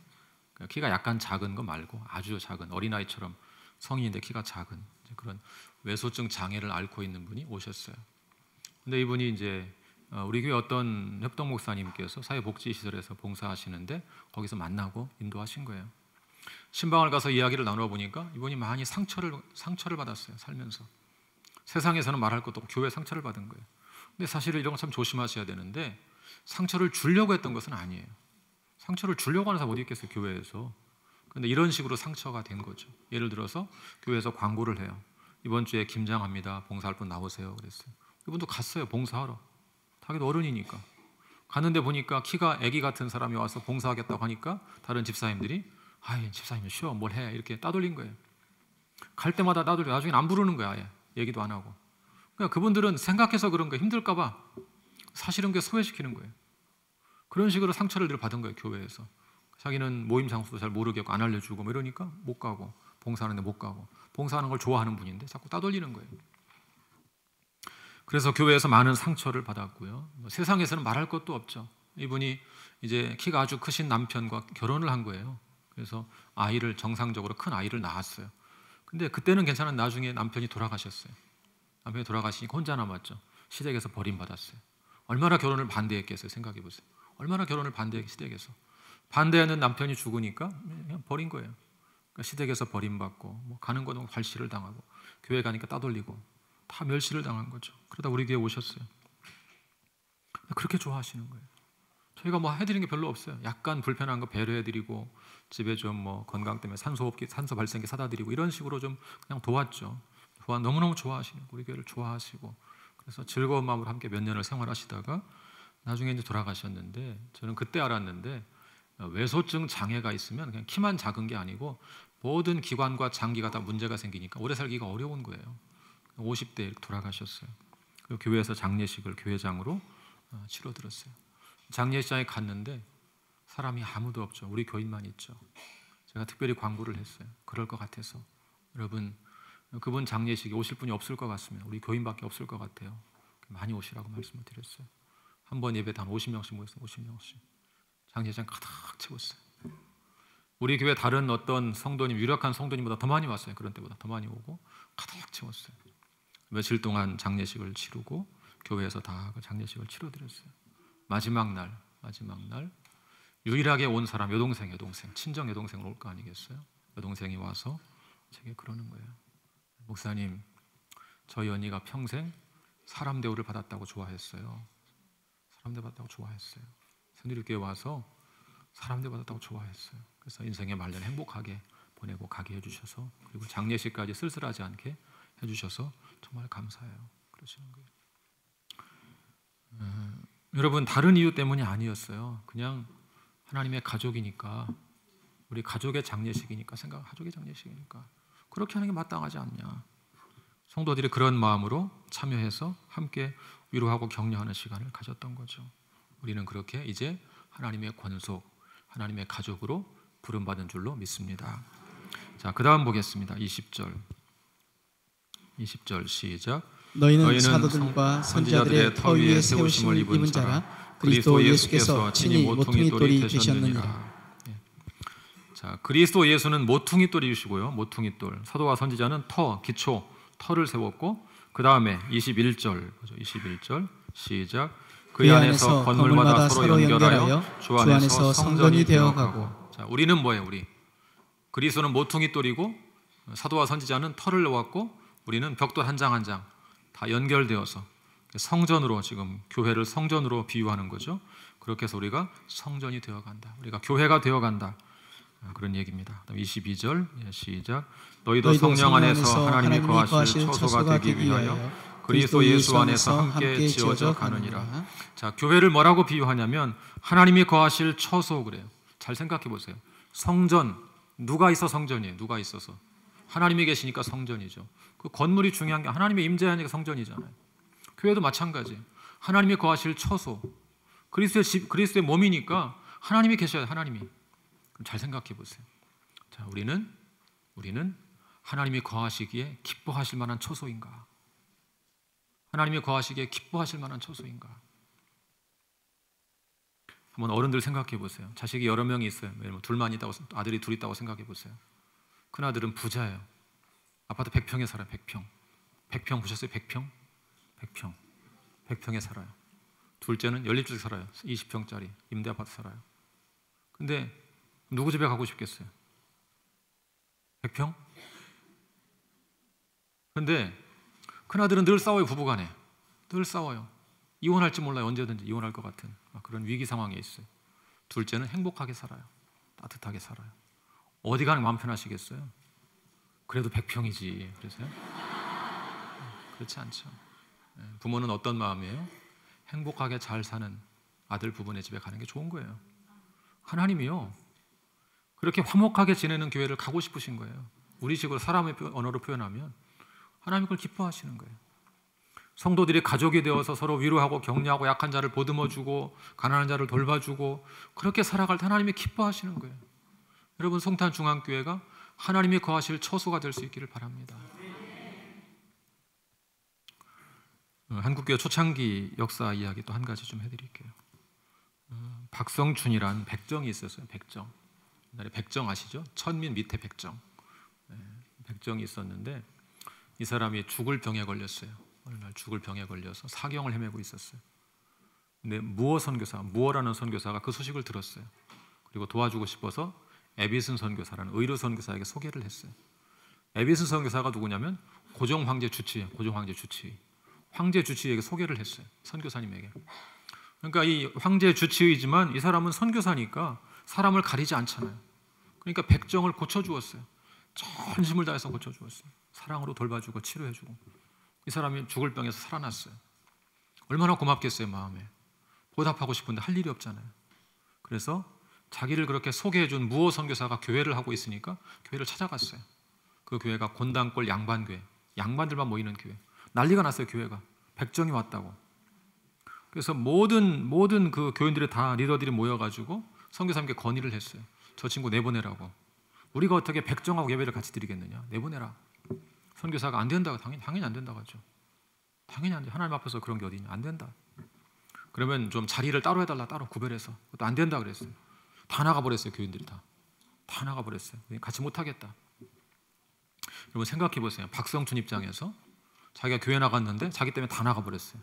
키가 약간 작은 거 말고 아주 작은, 어린아이처럼 성인인데 키가 작은 그런 외소증 장애를 앓고 있는 분이 오셨어요. 근데 이분이 이제 우리 교회 어떤 협동 목사님께서 사회복지시설에서 봉사하시는데 거기서 만나고 인도하신 거예요. 신방을 가서 이야기를 나누어 보니까 이분이 많이 상처를 받았어요. 살면서 세상에서는 말할 것도 없고 교회 상처를 받은 거예요. 근데 사실 이런 거 참 조심하셔야 되는데, 상처를 주려고 했던 것은 아니에요. 상처를 주려고 하는 사람 어디 있겠어요, 교회에서. 근데 이런 식으로 상처가 된 거죠. 예를 들어서 교회에서 광고를 해요. 이번 주에 김장합니다. 봉사할 분 나오세요. 그랬어요. 이분도 갔어요. 봉사하러. 자기도 어른이니까. 갔는데 보니까 키가 아기 같은 사람이 와서 봉사하겠다고 하니까 다른 집사님들이 아이, 집사님은 쉬어, 뭘 해, 이렇게 따돌린 거예요. 갈 때마다 따돌려. 나중엔 안 부르는 거야. 아예 얘기도 안 하고. 그러니까 그분들은 생각해서 그런 거예요. 힘들까 봐 사실은 그 소외시키는 거예요. 그런 식으로 상처를 늘 받은 거예요. 교회에서. 자기는 모임 장소도 잘 모르겠고 안 알려주고 뭐 이러니까 못 가고, 봉사하는데 못 가고, 봉사하는 걸 좋아하는 분인데 자꾸 따돌리는 거예요. 그래서 교회에서 많은 상처를 받았고요. 세상에서는 말할 것도 없죠. 이분이 이제 키가 아주 크신 남편과 결혼을 한 거예요. 그래서 아이를, 정상적으로 큰 아이를 낳았어요. 근데 그때는 괜찮은, 나중에 남편이 돌아가셨어요. 남편이 돌아가시니까 혼자 남았죠. 시댁에서 버림받았어요. 얼마나 결혼을 반대했겠어요. 생각해 보세요. 얼마나 결혼을 반대했겠어요. 시댁에서. 반대하는 남편이 죽으니까 그냥 버린 거예요. 그러니까 시댁에서 버림받고, 뭐 가는 거는 괄시를 당하고, 교회 가니까 따돌리고, 다 멸시를 당한 거죠. 그러다 우리 교회 오셨어요. 그렇게 좋아하시는 거예요. 저희가 뭐 해드리는 게 별로 없어요. 약간 불편한 거 배려해드리고, 집에 좀 뭐 건강 때문에 산소 발생기 사다 드리고, 이런 식으로 좀 그냥 도왔죠. 너무너무 좋아하시는, 우리 교회를 좋아하시고, 그래서 즐거운 마음으로 함께 몇 년을 생활하시다가 나중에 이제 돌아가셨는데, 저는 그때 알았는데, 외소증 장애가 있으면 그냥 키만 작은 게 아니고 모든 기관과 장기가 다 문제가 생기니까 오래 살기가 어려운 거예요. 50대에 이렇게 돌아가셨어요. 그리고 교회에서 장례식을 교회장으로 치러드렸어요. 장례식장에 갔는데 사람이 아무도 없죠. 우리 교인만 있죠. 제가 특별히 광고를 했어요. 그럴 것 같아서. 여러분, 그분 장례식에 오실 분이 없을 것 같으면 우리 교인밖에 없을 것 같아요. 많이 오시라고 말씀을 드렸어요. 한 번 예배 한 50명씩 모였어요. 50명씩. 장례장 가득 채웠어요. 우리 교회 다른 어떤 성도님, 유력한 성도님보다 더 많이 왔어요. 그런 때보다 더 많이 오고 가득 채웠어요. 며칠 동안 장례식을 치르고 교회에서 다 그 장례식을 치러드렸어요. 마지막 날 유일하게 온 사람, 여동생, 친정 여동생 올 거 아니겠어요? 여동생이 와서 제게 그러는 거예요. 목사님, 저희 언니가 평생 사람 대우를 받았다고 좋아했어요. 사람 대우 받았다고 좋아했어요. 선일교회 와서 사람 대우 받았다고 좋아했어요. 그래서 인생의 말년 행복하게 보내고 가게 해주셔서, 그리고 장례식까지 쓸쓸하지 않게 해주셔서 정말 감사해요. 그러시는 거예요. 여러분, 다른 이유 때문이 아니었어요. 그냥 하나님의 가족이니까, 우리 가족의 장례식이니까, 가족의 장례식이니까 그렇게 하는 게 마땅하지 않냐. 성도들이 그런 마음으로 참여해서 함께 위로하고 격려하는 시간을 가졌던 거죠. 우리는 그렇게 이제 하나님의 권속, 하나님의 가족으로 부름받은 줄로 믿습니다. 자, 그 다음 보겠습니다. 20절 시작. 너희는 사도들과 선지자들의 터 위에 세우심을 입은 자라 그리스도 예수께서 친히 모퉁이 돌이 되셨느니라. 자, 그리스도 예수는 모퉁이 돌이시고요. 모퉁이 돌. 사도와 선지자는 터, 기초, 터를 세웠고 그 다음에 21절 시작. 그 안에서 건물마다 서로 연결하여 주 안에서 성전이 되어가고. 자, 우리는 뭐예요? 우리 그리스도는 모퉁이 돌이고 사도와 선지자는 터를 놓았고 우리는 벽돌 한 장 한 장 다 연결되어서 성전으로, 지금 교회를 성전으로 비유하는 거죠. 그렇게 해서 우리가 성전이 되어간다. 우리가 교회가 되어간다. 그런 얘기입니다. 22절 시작. 너희도 성령 안에서 하나님이 거하실 처소가 되기 위하여 그리스도 예수 안에서 함께 지어져 가느니라. 자, 교회를 뭐라고 비유하냐면 하나님이 거하실 처소 그래요. 잘 생각해 보세요. 성전, 누가 있어 성전이에요? 누가 있어서? 하나님이 계시니까 성전이죠. 그 건물이 중요한 게 하나님의 임재하니까 성전이잖아요. 교회도 마찬가지. 하나님이 거하실 처소, 그리스도의 집, 그리스도의 몸이니까 하나님이 계셔야 돼요. 하나님이. 그럼 잘 생각해 보세요. 자, 우리는 하나님이 거하시기에 기뻐하실 만한 처소인가? 하나님이 거하시기에 기뻐하실 만한 처소인가? 한번 어른들 생각해 보세요. 자식이 여러 명이 있어요. 둘만 있다고, 아들이 둘 있다고 생각해 보세요. 큰 아들은 부자예요. 아파트 100평에 살아요. 100평. 100평 보셨어요? 100평? 100평. 100평에 살아요. 둘째는 연립주택 살아요. 20평짜리 임대 아파트 살아요. 근데 누구 집에 가고 싶겠어요? 100평? 근데 큰아들은 늘 싸워요. 부부간에 늘 싸워요. 이혼할지 몰라요. 언제든지 이혼할 것 같은 그런 위기 상황에 있어요. 둘째는 행복하게 살아요. 따뜻하게 살아요. 어디 가는 마음 편하시겠어요? 그래도 100평이지. 그래서요? 그렇지 않죠. 부모는 어떤 마음이에요? 행복하게 잘 사는 아들 부부네 집에 가는 게 좋은 거예요. 하나님이요, 그렇게 화목하게 지내는 교회를 가고 싶으신 거예요. 우리식으로 사람의 언어로 표현하면 하나님 그걸 기뻐하시는 거예요. 성도들이 가족이 되어서 서로 위로하고 격려하고 약한 자를 보듬어주고 가난한 자를 돌봐주고 그렇게 살아갈 때 하나님이 기뻐하시는 거예요. 여러분, 송탄 중앙교회가 하나님이 거하실 처소가 될 수 있기를 바랍니다. 한국교회 초창기 역사 이야기 또 한 가지 좀 해드릴게요. 박성춘이란 백정이 있었어요. 백정. 옛날에 백정 아시죠? 천민 밑에 백정. 백정이 있었는데 이 사람이 죽을 병에 걸렸어요. 어느 날 죽을 병에 걸려서 사경을 헤매고 있었어요. 근데 무어라는 선교사가 그 소식을 들었어요. 그리고 도와주고 싶어서 에비슨 선교사라는 의료 선교사에게 소개를 했어요. 에비슨 선교사가 누구냐면 고종 황제 주치예요. 고종 황제 주치. 황제 주치에게 소개를 했어요. 선교사님에게. 그러니까 이 황제 주치의지만 이 사람은 선교사니까 사람을 가리지 않잖아요. 그러니까 백정을 고쳐주었어요. 전심을 다해서 고쳐주었어요. 사랑으로 돌봐주고 치료해주고. 이 사람이 죽을 병에서 살아났어요. 얼마나 고맙겠어요, 마음에. 보답하고 싶은데 할 일이 없잖아요. 그래서 자기를 그렇게 소개해준 무호 선교사가 교회를 하고 있으니까 교회를 찾아갔어요. 그 교회가 곤단골 양반교회, 양반들만 모이는 교회. 난리가 났어요. 교회가 백정이 왔다고. 그래서 모든 그 교인들이 다 리더들이 모여가지고 선교사님께 건의를 했어요. 저 친구 내보내라고. 우리가 어떻게 백정하고 예배를 같이 드리겠느냐? 내보내라. 선교사가 안 된다고. 당연히 안 된다고 하죠. 당연히 안 돼. 하나님 앞에서 그런 게 어디 있냐? 안 된다. 그러면 좀 자리를 따로 해달라. 따로 구별해서. 그것도 안 된다 그랬어요. 다 나가버렸어요. 교인들이 다 나가버렸어요. 같이 못하겠다. 여러분 생각해 보세요. 박성춘 입장에서 자기가 교회 나갔는데 자기 때문에 다 나가버렸어요.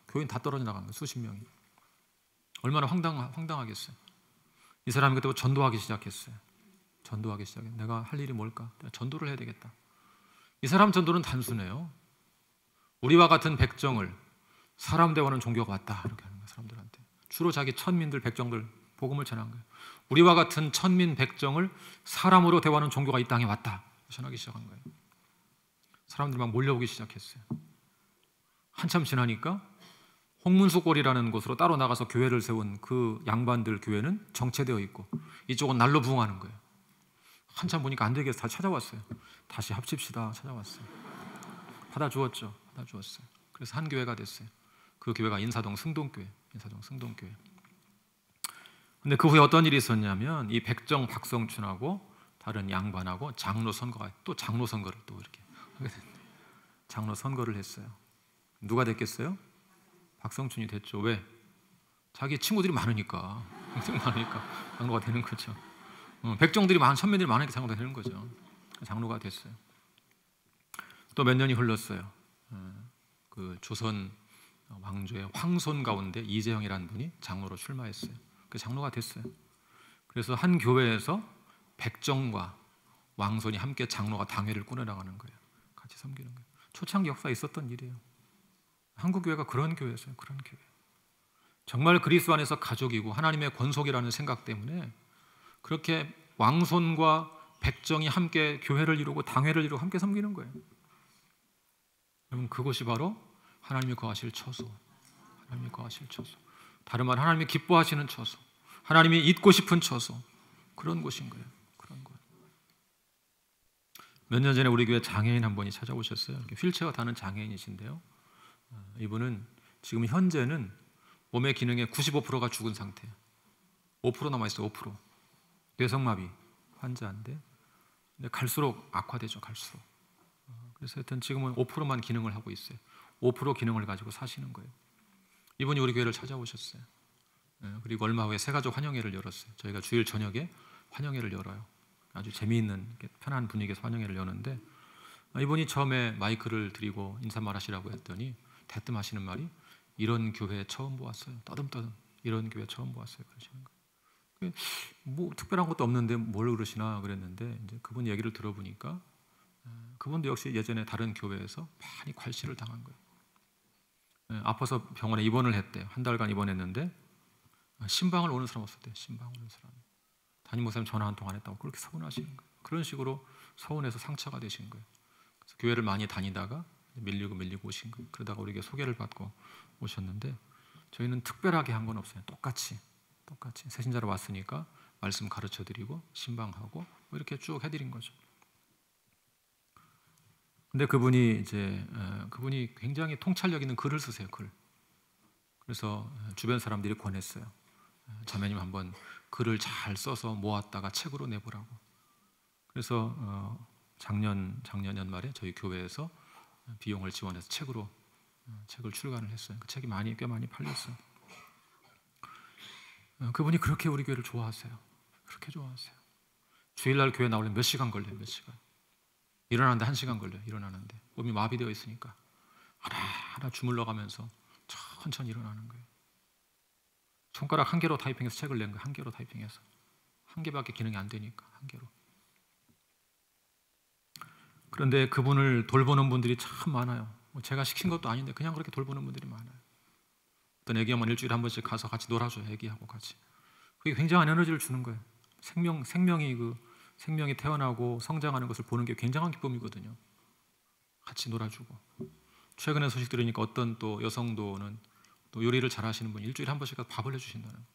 교인 다 떨어져 나간 거예요. 수십 명이. 얼마나 황당하겠어요. 이 사람이 그때 전도하기 시작했어요. 내가 할 일이 뭘까? 내가 전도를 해야 되겠다. 이 사람 전도는 단순해요. 우리와 같은 백정을 사람 대화하는 종교가 왔다 이렇게 하는 거예요. 사람들한테 주로 자기 천민들 백정들 복음을 전한 거예요. 우리와 같은 천민 백정을 사람으로 대화하는 종교가 이 땅에 왔다 전하기 시작한 거예요. 사람들이 막 몰려오기 시작했어요. 한참 지나니까 홍문수골이라는 곳으로 따로 나가서 교회를 세운 그 양반들 교회는 정체되어 있고 이쪽은 날로 부흥하는 거예요. 한참 보니까 안 되겠어. 다 찾아왔어요. 다시 합칩시다. 찾아왔어요. 받아주었죠. 그래서 한 교회가 됐어요. 그 교회가 인사동 승동교회. 근데 그 후에 어떤 일이 있었냐면 이 백정 박성춘하고 다른 양반하고 장로 선거가 또 장로 선거를 또 이렇게 하게 됐는데 장로 선거를 했어요. 누가 됐겠어요? 박성춘이 됐죠. 왜? 자기 친구들이 많으니까 장로가 되는 거죠. 백정들이 선배들이 많으니까 장로가 되는 거죠. 장로가 됐어요. 또 몇 년이 흘렀어요. 그 조선 왕조의 황손 가운데 이재형이라는 분이 장로로 출마했어요. 그 장로가 됐어요. 그래서 한 교회에서 백정과 왕손이 함께 장로가 당회를 꾸려나가는 거예요. 같이 섬기는 거예요. 초창기 역사에 있었던 일이에요. 한국 교회가 그런 교회였어요. 그런 교회. 정말 그리스도 안에서 가족이고 하나님의 권속이라는 생각 때문에 그렇게 왕손과 백정이 함께 교회를 이루고 당회를 이루고 함께 섬기는 거예요. 여러분, 그것이 바로 하나님이 거하실 처소. 하나님이 거하실 처소. 다른 말 하나님이 기뻐하시는 처소. 하나님이 있고 싶은 처소. 그런 곳인 거예요. 그런 곳. 몇 년 전에 우리 교회 장애인 한 분이 찾아오셨어요. 휠체어 타는 장애인이신데요. 이분은 지금 현재는 몸의 기능의 95%가 죽은 상태예요. 5% 남아있어요. 5%. 뇌성마비 환자인데 근데 갈수록 악화되죠. 갈수록. 그래서 하여튼 지금은 5%만 기능을 하고 있어요. 5% 기능을 가지고 사시는 거예요. 이분이 우리 교회를 찾아오셨어요. 그리고 얼마 후에 새가족 환영회를 열었어요. 저희가 주일 저녁에 환영회를 열어요. 아주 재미있는 편한 분위기에서 환영회를 여는데 이분이 처음에 마이크를 드리고 인사말 하시라고 했더니 대뜸 하시는 말이 이런 교회 처음 보았어요. 떠듬떠듬 이런 교회 처음 보았어요. 그러시는 거예요. 뭐 특별한 것도 없는데 뭘 그러시나 그랬는데 이제 그분 얘기를 들어보니까 그분도 역시 예전에 다른 교회에서 많이 괄시를 당한 거예요. 아파서 병원에 입원을 했대요. 한 달간 입원했는데 신방을 오는 사람 없었대요. 신방을 오는 사람. 담임 목사님 전화 한 통 안 했다고 그렇게 서운하시는 거예요. 그런 식으로 서운해서 상처가 되신 거예요. 그래서 교회를 많이 다니다가 밀리고 오신 거예요. 그러다가 우리에게 소개를 받고 오셨는데 저희는 특별하게 한 건 없어요. 똑같이 새신자로 왔으니까 말씀 가르쳐드리고 신방하고 뭐 이렇게 쭉 해드린 거죠. 근데 그분이 굉장히 통찰력 있는 글을 쓰세요. 글. 그래서 주변 사람들이 권했어요. 자매님 한번 글을 잘 써서 모았다가 책으로 내보라고. 그래서 작년 연말에 저희 교회에서 비용을 지원해서 책을 출간을 했어요. 그 책이 꽤 많이 팔렸어요. 그분이 그렇게 우리 교회를 좋아하세요. 그렇게 좋아하세요. 주일날 교회 나오려면 몇 시간 걸려요. 몇 시간. 일어나는데 1시간 걸려요. 일어나는데 몸이 마비되어 있으니까 하나 주물러 가면서 천천히 일어나는 거예요. 손가락 한 개로 타이핑해서 책을 낸 거예요. 한 개로 타이핑해서. 한 개밖에 기능이 안 되니까 한 개로. 그런데 그분을 돌보는 분들이 참 많아요. 제가 시킨 것도 아닌데 그냥 그렇게 돌보는 분들이 많아요. 어떤 애기 엄마는 일주일에 한 번씩 가서 같이 놀아줘요. 애기하고 같이. 그게 굉장한 에너지를 주는 거예요. 생명이 태어나고 성장하는 것을 보는 게 굉장한 기쁨이거든요. 같이 놀아주고. 최근에 소식 들으니까 어떤 또 여성도는 또 요리를 잘 하시는 분이 일주일에 한 번씩 가서 밥을 해주신다는 거예요.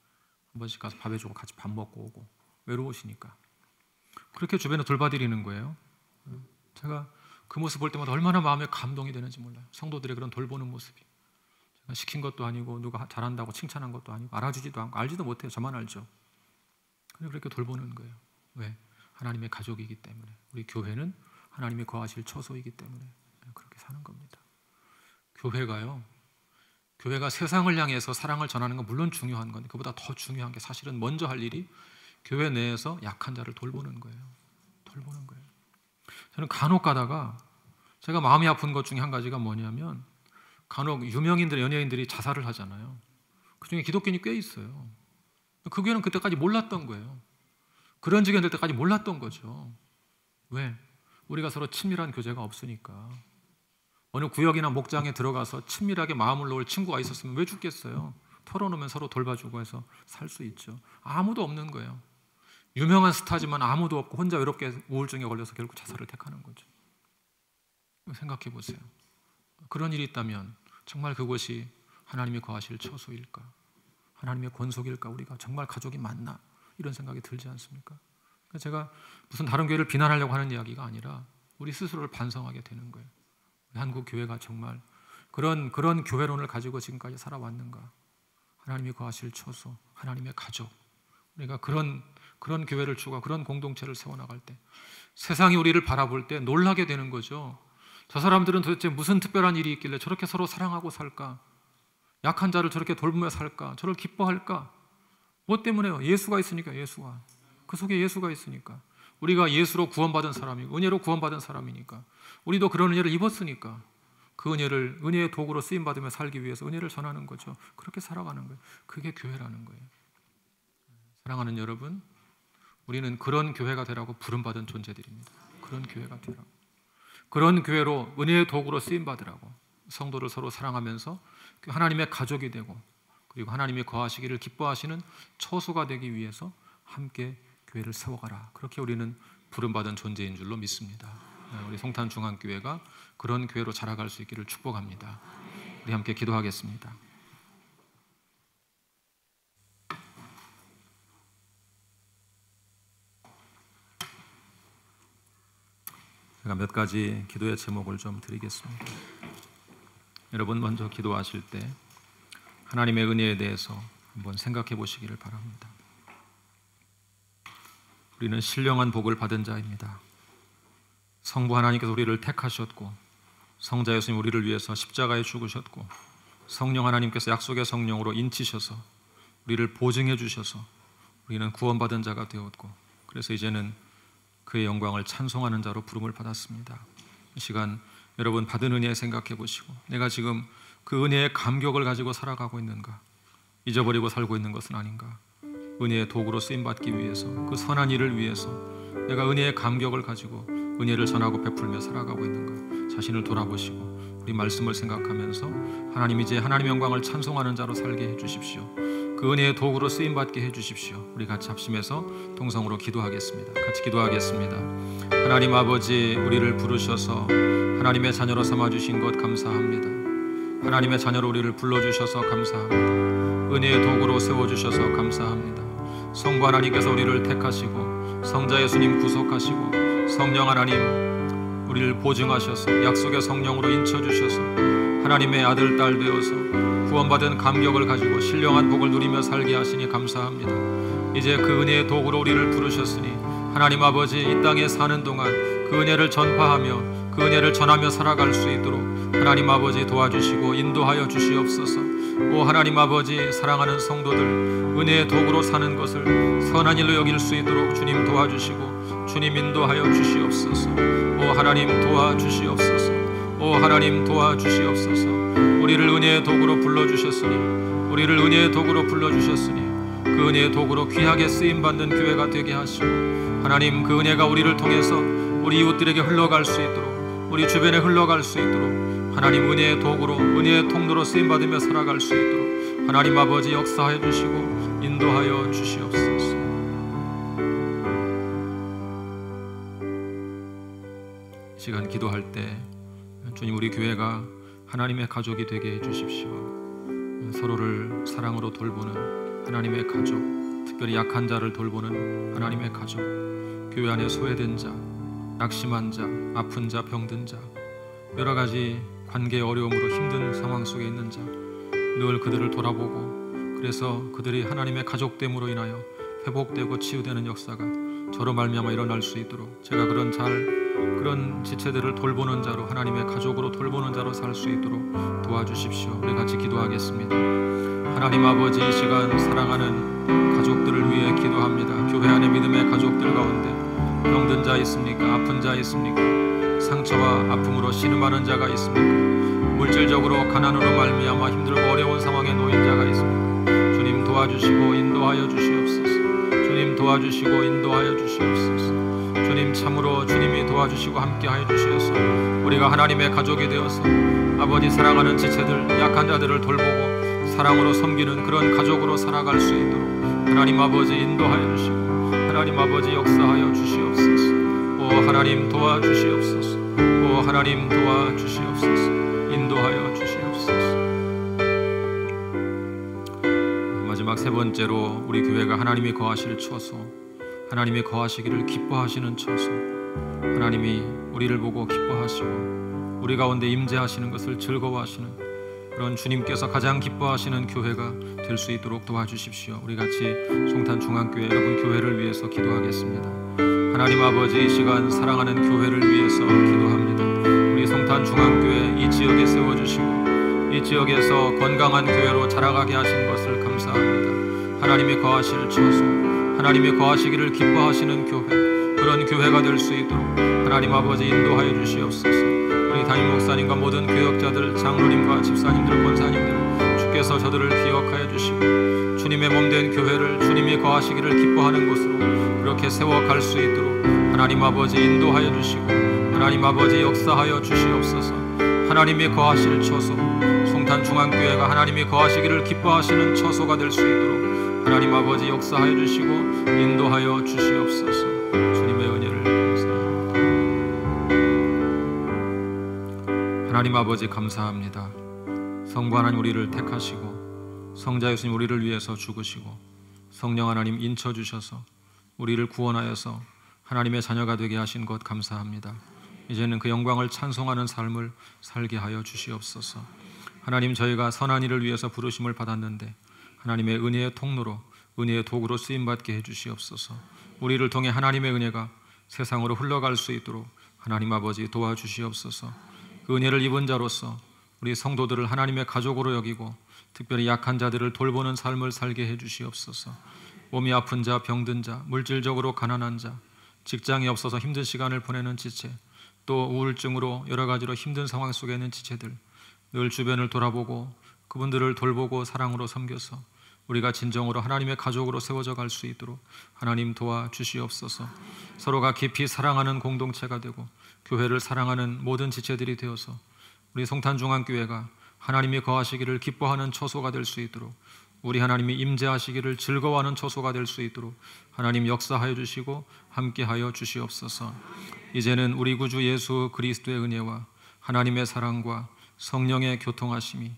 한 번씩 가서 밥 해주고 같이 밥 먹고 오고. 외로우시니까. 그렇게 주변에 돌봐드리는 거예요. 제가 그 모습 볼 때마다 얼마나 마음에 감동이 되는지 몰라요. 성도들의 그런 돌보는 모습이. 제가 시킨 것도 아니고 누가 잘한다고 칭찬한 것도 아니고 알아주지도 않고 알지도 못해요. 저만 알죠. 그냥 그렇게 돌보는 거예요. 왜? 하나님의 가족이기 때문에. 우리 교회는 하나님이 거하실 처소이기 때문에 그렇게 사는 겁니다. 교회가 세상을 향해서 사랑을 전하는 건 물론 중요한 건데 그보다 더 중요한 게 사실은 먼저 할 일이 교회 내에서 약한 자를 돌보는 거예요. 돌보는 거예요. 저는 간혹 가다가 제가 마음이 아픈 것 중에 한 가지가 뭐냐면 간혹 유명인들, 연예인들이 자살을 하잖아요. 그중에 기독교인이 꽤 있어요. 그 교회는 그때까지 몰랐던 거예요. 그런 지경이 될 때까지 몰랐던 거죠. 왜? 우리가 서로 친밀한 교제가 없으니까. 어느 구역이나 목장에 들어가서 친밀하게 마음을 놓을 친구가 있었으면 왜 죽겠어요? 털어놓으면 서로 돌봐주고 해서 살 수 있죠. 아무도 없는 거예요. 유명한 스타지만 아무도 없고 혼자 외롭게 우울증에 걸려서 결국 자살을 택하는 거죠. 생각해 보세요. 그런 일이 있다면 정말 그것이 하나님이 거하실 처소일까? 하나님의 권속일까? 우리가 정말 가족이 맞나? 이런 생각이 들지 않습니까? 그러니까 제가 무슨 다른 교회를 비난하려고 하는 이야기가 아니라 우리 스스로를 반성하게 되는 거예요. 우리 한국 교회가 정말 그런 교회론을 가지고 지금까지 살아왔는가? 하나님이 거하실 처소, 하나님의 가족, 우리가 그런 교회를 추구하고 그런 공동체를 세워나갈 때 세상이 우리를 바라볼 때 놀라게 되는 거죠. 저 사람들은 도대체 무슨 특별한 일이 있길래 저렇게 서로 사랑하고 살까? 약한 자를 저렇게 돌보며 살까? 저를 기뻐할까? 뭐 때문에요? 예수가 있으니까. 예수가, 그 속에 예수가 있으니까. 우리가 예수로 구원받은 사람이고 은혜로 구원받은 사람이니까, 우리도 그런 은혜를 입었으니까 그 은혜를 은혜의 도구로 쓰임받으며 살기 위해서 은혜를 전하는 거죠. 그렇게 살아가는 거예요. 그게 교회라는 거예요. 사랑하는 여러분, 우리는 그런 교회가 되라고 부름받은 존재들입니다. 그런 교회가 되라고, 그런 교회로 은혜의 도구로 쓰임받으라고, 성도를 서로 사랑하면서 하나님의 가족이 되고 그리고 하나님이 거하시기를 기뻐하시는 처소가 되기 위해서 함께 교회를 세워가라. 그렇게 우리는 부름받은 존재인 줄로 믿습니다. 우리 송탄중앙교회가 그런 교회로 자라갈 수 있기를 축복합니다. 우리 함께 기도하겠습니다. 제가 몇 가지 기도의 제목을 좀 드리겠습니다. 여러분 먼저 기도하실 때 하나님의 은혜에 대해서 한번 생각해 보시기를 바랍니다. 우리는 신령한 복을 받은 자입니다. 성부 하나님께서 우리를 택하셨고, 성자 예수님 우리를 위해서 십자가에 죽으셨고, 성령 하나님께서 약속의 성령으로 인치셔서 우리를 보증해 주셔서 우리는 구원받은 자가 되었고, 그래서 이제는 그의 영광을 찬송하는 자로 부름을 받았습니다. 이 시간 여러분 받은 은혜에 생각해 보시고, 내가 지금 그 은혜의 감격을 가지고 살아가고 있는가? 잊어버리고 살고 있는 것은 아닌가? 은혜의 도구로 쓰임받기 위해서, 그 선한 일을 위해서 내가 은혜의 감격을 가지고 은혜를 전하고 베풀며 살아가고 있는가? 자신을 돌아보시고 우리 말씀을 생각하면서 하나님, 이제 하나님의 영광을 찬송하는 자로 살게 해주십시오. 그 은혜의 도구로 쓰임받게 해주십시오. 우리 같이 합심해서 동성으로 기도하겠습니다. 같이 기도하겠습니다. 하나님 아버지, 우리를 부르셔서 하나님의 자녀로 삼아주신 것 감사합니다. 하나님의 자녀로 우리를 불러주셔서 감사합니다. 은혜의 도구로 세워주셔서 감사합니다. 성부 하나님께서 우리를 택하시고, 성자 예수님 구속하시고, 성령 하나님 우리를 보증하셔서 약속의 성령으로 인쳐주셔서 하나님의 아들 딸 되어서 구원받은 감격을 가지고 신령한 복을 누리며 살게 하시니 감사합니다. 이제 그 은혜의 도구로 우리를 부르셨으니 하나님 아버지, 이 땅에 사는 동안 그 은혜를 전파하며 그 은혜를 전하며 살아갈 수 있도록 하나님 아버지 도와주시고 인도하여 주시옵소서. 오 하나님 아버지, 사랑하는 성도들 은혜의 도구로 사는 것을 선한 일로 여길 수 있도록 주님 도와주시고 주님 인도하여 주시옵소서. 오 하나님 도와주시옵소서. 오 하나님 도와주시옵소서. 우리를 은혜의 도구로 불러주셨으니, 우리를 은혜의 도구로 불러주셨으니 그 은혜의 도구로 귀하게 쓰임받는 교회가 되게 하시고, 하나님 그 은혜가 우리를 통해서 우리 이웃들에게 흘러갈 수 있도록, 우리 주변에 흘러갈 수 있도록 하나님 은혜의 도구로, 은혜의 통로로 쓰임받으며 살아갈 수 있도록 하나님 아버지 역사하여 주시고 인도하여 주시옵소서. 이 시간 기도할 때 주님, 우리 교회가 하나님의 가족이 되게 해주십시오. 서로를 사랑으로 돌보는 하나님의 가족, 특별히 약한 자를 돌보는 하나님의 가족, 교회 안에 소외된 자, 낙심한 자, 아픈 자, 병든 자, 여러 가지 관계의 어려움으로 힘든 상황 속에 있는 자, 늘 그들을 돌아보고 그래서 그들이 하나님의 가족됨으로 인하여 회복되고 치유되는 역사가 저로 말미암아 일어날 수 있도록 제가 그런 지체들을 돌보는 자로, 하나님의 가족으로 돌보는 자로 살 수 있도록 도와주십시오. 우리 같이 기도하겠습니다. 하나님 아버지, 이 시간 사랑하는 가족들을 위해 기도합니다. 교회 안의 믿음의 가족들 가운데 병든 자 있습니까? 아픈 자 있습니까? 상처와 아픔으로 신음하는 자가 있습니까? 물질적으로 가난으로 말미암아 힘들고 어려운 상황에 놓인 자가 있습니까? 주님 도와주시고 인도하여 주시옵소서. 주님 도와주시고 인도하여 주시옵소서. 주님 참으로 주님이 도와주시고 함께하여 주시옵소서. 우리가 하나님의 가족이 되어서 아버지 사랑하는 지체들, 약한 자들을 돌보고 사랑으로 섬기는 그런 가족으로 살아갈 수 있도록 하나님 아버지 인도하여 주시고 하나님 아버지 역사하여 주시옵소서. 오 하나님 도와주시옵소서. 오 하나님 도와주시옵소서. 인도하여 주시옵소서. 마지막 세 번째로, 우리 교회가 하나님이 거하실 처소, 하나님이 거하시기를 기뻐하시는 처소, 하나님이 우리를 보고 기뻐하시고 우리 가운데 임재하시는 것을 즐거워하시는 그런 주님께서 가장 기뻐하시는 교회가 될 수 있도록 도와주십시오. 우리 같이 송탄중앙교회 여러분 교회를 위해서 기도하겠습니다. 하나님 아버지, 이 시간 사랑하는 교회를 위해서 기도합니다. 우리 송탄중앙교회 이 지역에 세워주시고 이 지역에서 건강한 교회로 자라가게 하신 것을 감사합니다. 하나님이 거하실 처소, 하나님이 거하시기를 기뻐하시는 교회, 그런 교회가 될 수 있도록 하나님 아버지 인도하여 주시옵소서. 우리 담임 목사님과 모든 교역자들, 장로님과 집사님들, 권사님들, 주께서 저들을 기억하여 주시고 주님의 몸된 교회를 주님이 거하시기를 기뻐하는 곳으로 그렇게 세워갈 수 있도록 하나님 아버지 인도하여 주시고 하나님 아버지 역사하여 주시옵소서. 하나님이 거하실 처소, 송탄중앙교회가 하나님이 거하시기를 기뻐하시는 처소가 될 수 있도록 하나님 아버지 역사하여 주시고 인도하여 주시옵소서. 주님의 은혜를 감사합니다. 하나님 아버지 감사합니다. 성부 하나님 우리를 택하시고 성자 예수님 우리를 위해서 죽으시고 성령 하나님 인쳐주셔서 우리를 구원하여서 하나님의 자녀가 되게 하신 것 감사합니다. 이제는 그 영광을 찬송하는 삶을 살게 하여 주시옵소서. 하나님, 저희가 선한 일을 위해서 부르심을 받았는데 하나님의 은혜의 통로로, 은혜의 도구로 쓰임받게 해주시옵소서. 우리를 통해 하나님의 은혜가 세상으로 흘러갈 수 있도록 하나님 아버지 도와주시옵소서. 그 은혜를 입은 자로서 우리 성도들을 하나님의 가족으로 여기고 특별히 약한 자들을 돌보는 삶을 살게 해주시옵소서. 몸이 아픈 자, 병든 자, 물질적으로 가난한 자, 직장이 없어서 힘든 시간을 보내는 지체, 또 우울증으로 여러 가지로 힘든 상황 속에 있는 지체들, 늘 주변을 돌아보고 그분들을 돌보고 사랑으로 섬겨서 우리가 진정으로 하나님의 가족으로 세워져 갈 수 있도록 하나님 도와주시옵소서. 서로가 깊이 사랑하는 공동체가 되고 교회를 사랑하는 모든 지체들이 되어서 우리 송탄중앙교회가 하나님이 거하시기를 기뻐하는 처소가 될 수 있도록, 우리 하나님이 임재하시기를 즐거워하는 처소가 될 수 있도록 하나님 역사하여 주시고 함께하여 주시옵소서. 이제는 우리 구주 예수 그리스도의 은혜와 하나님의 사랑과 성령의 교통하심이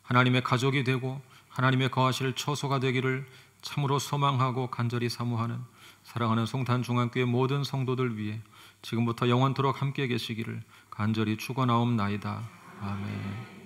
하나님의 가족이 되고 하나님의 거하실 처소가 되기를 참으로 소망하고 간절히 사모하는 사랑하는 송탄중앙교회 모든 성도들 위해 지금부터 영원토록 함께 계시기를 간절히 축원하옵나이다. 아멘.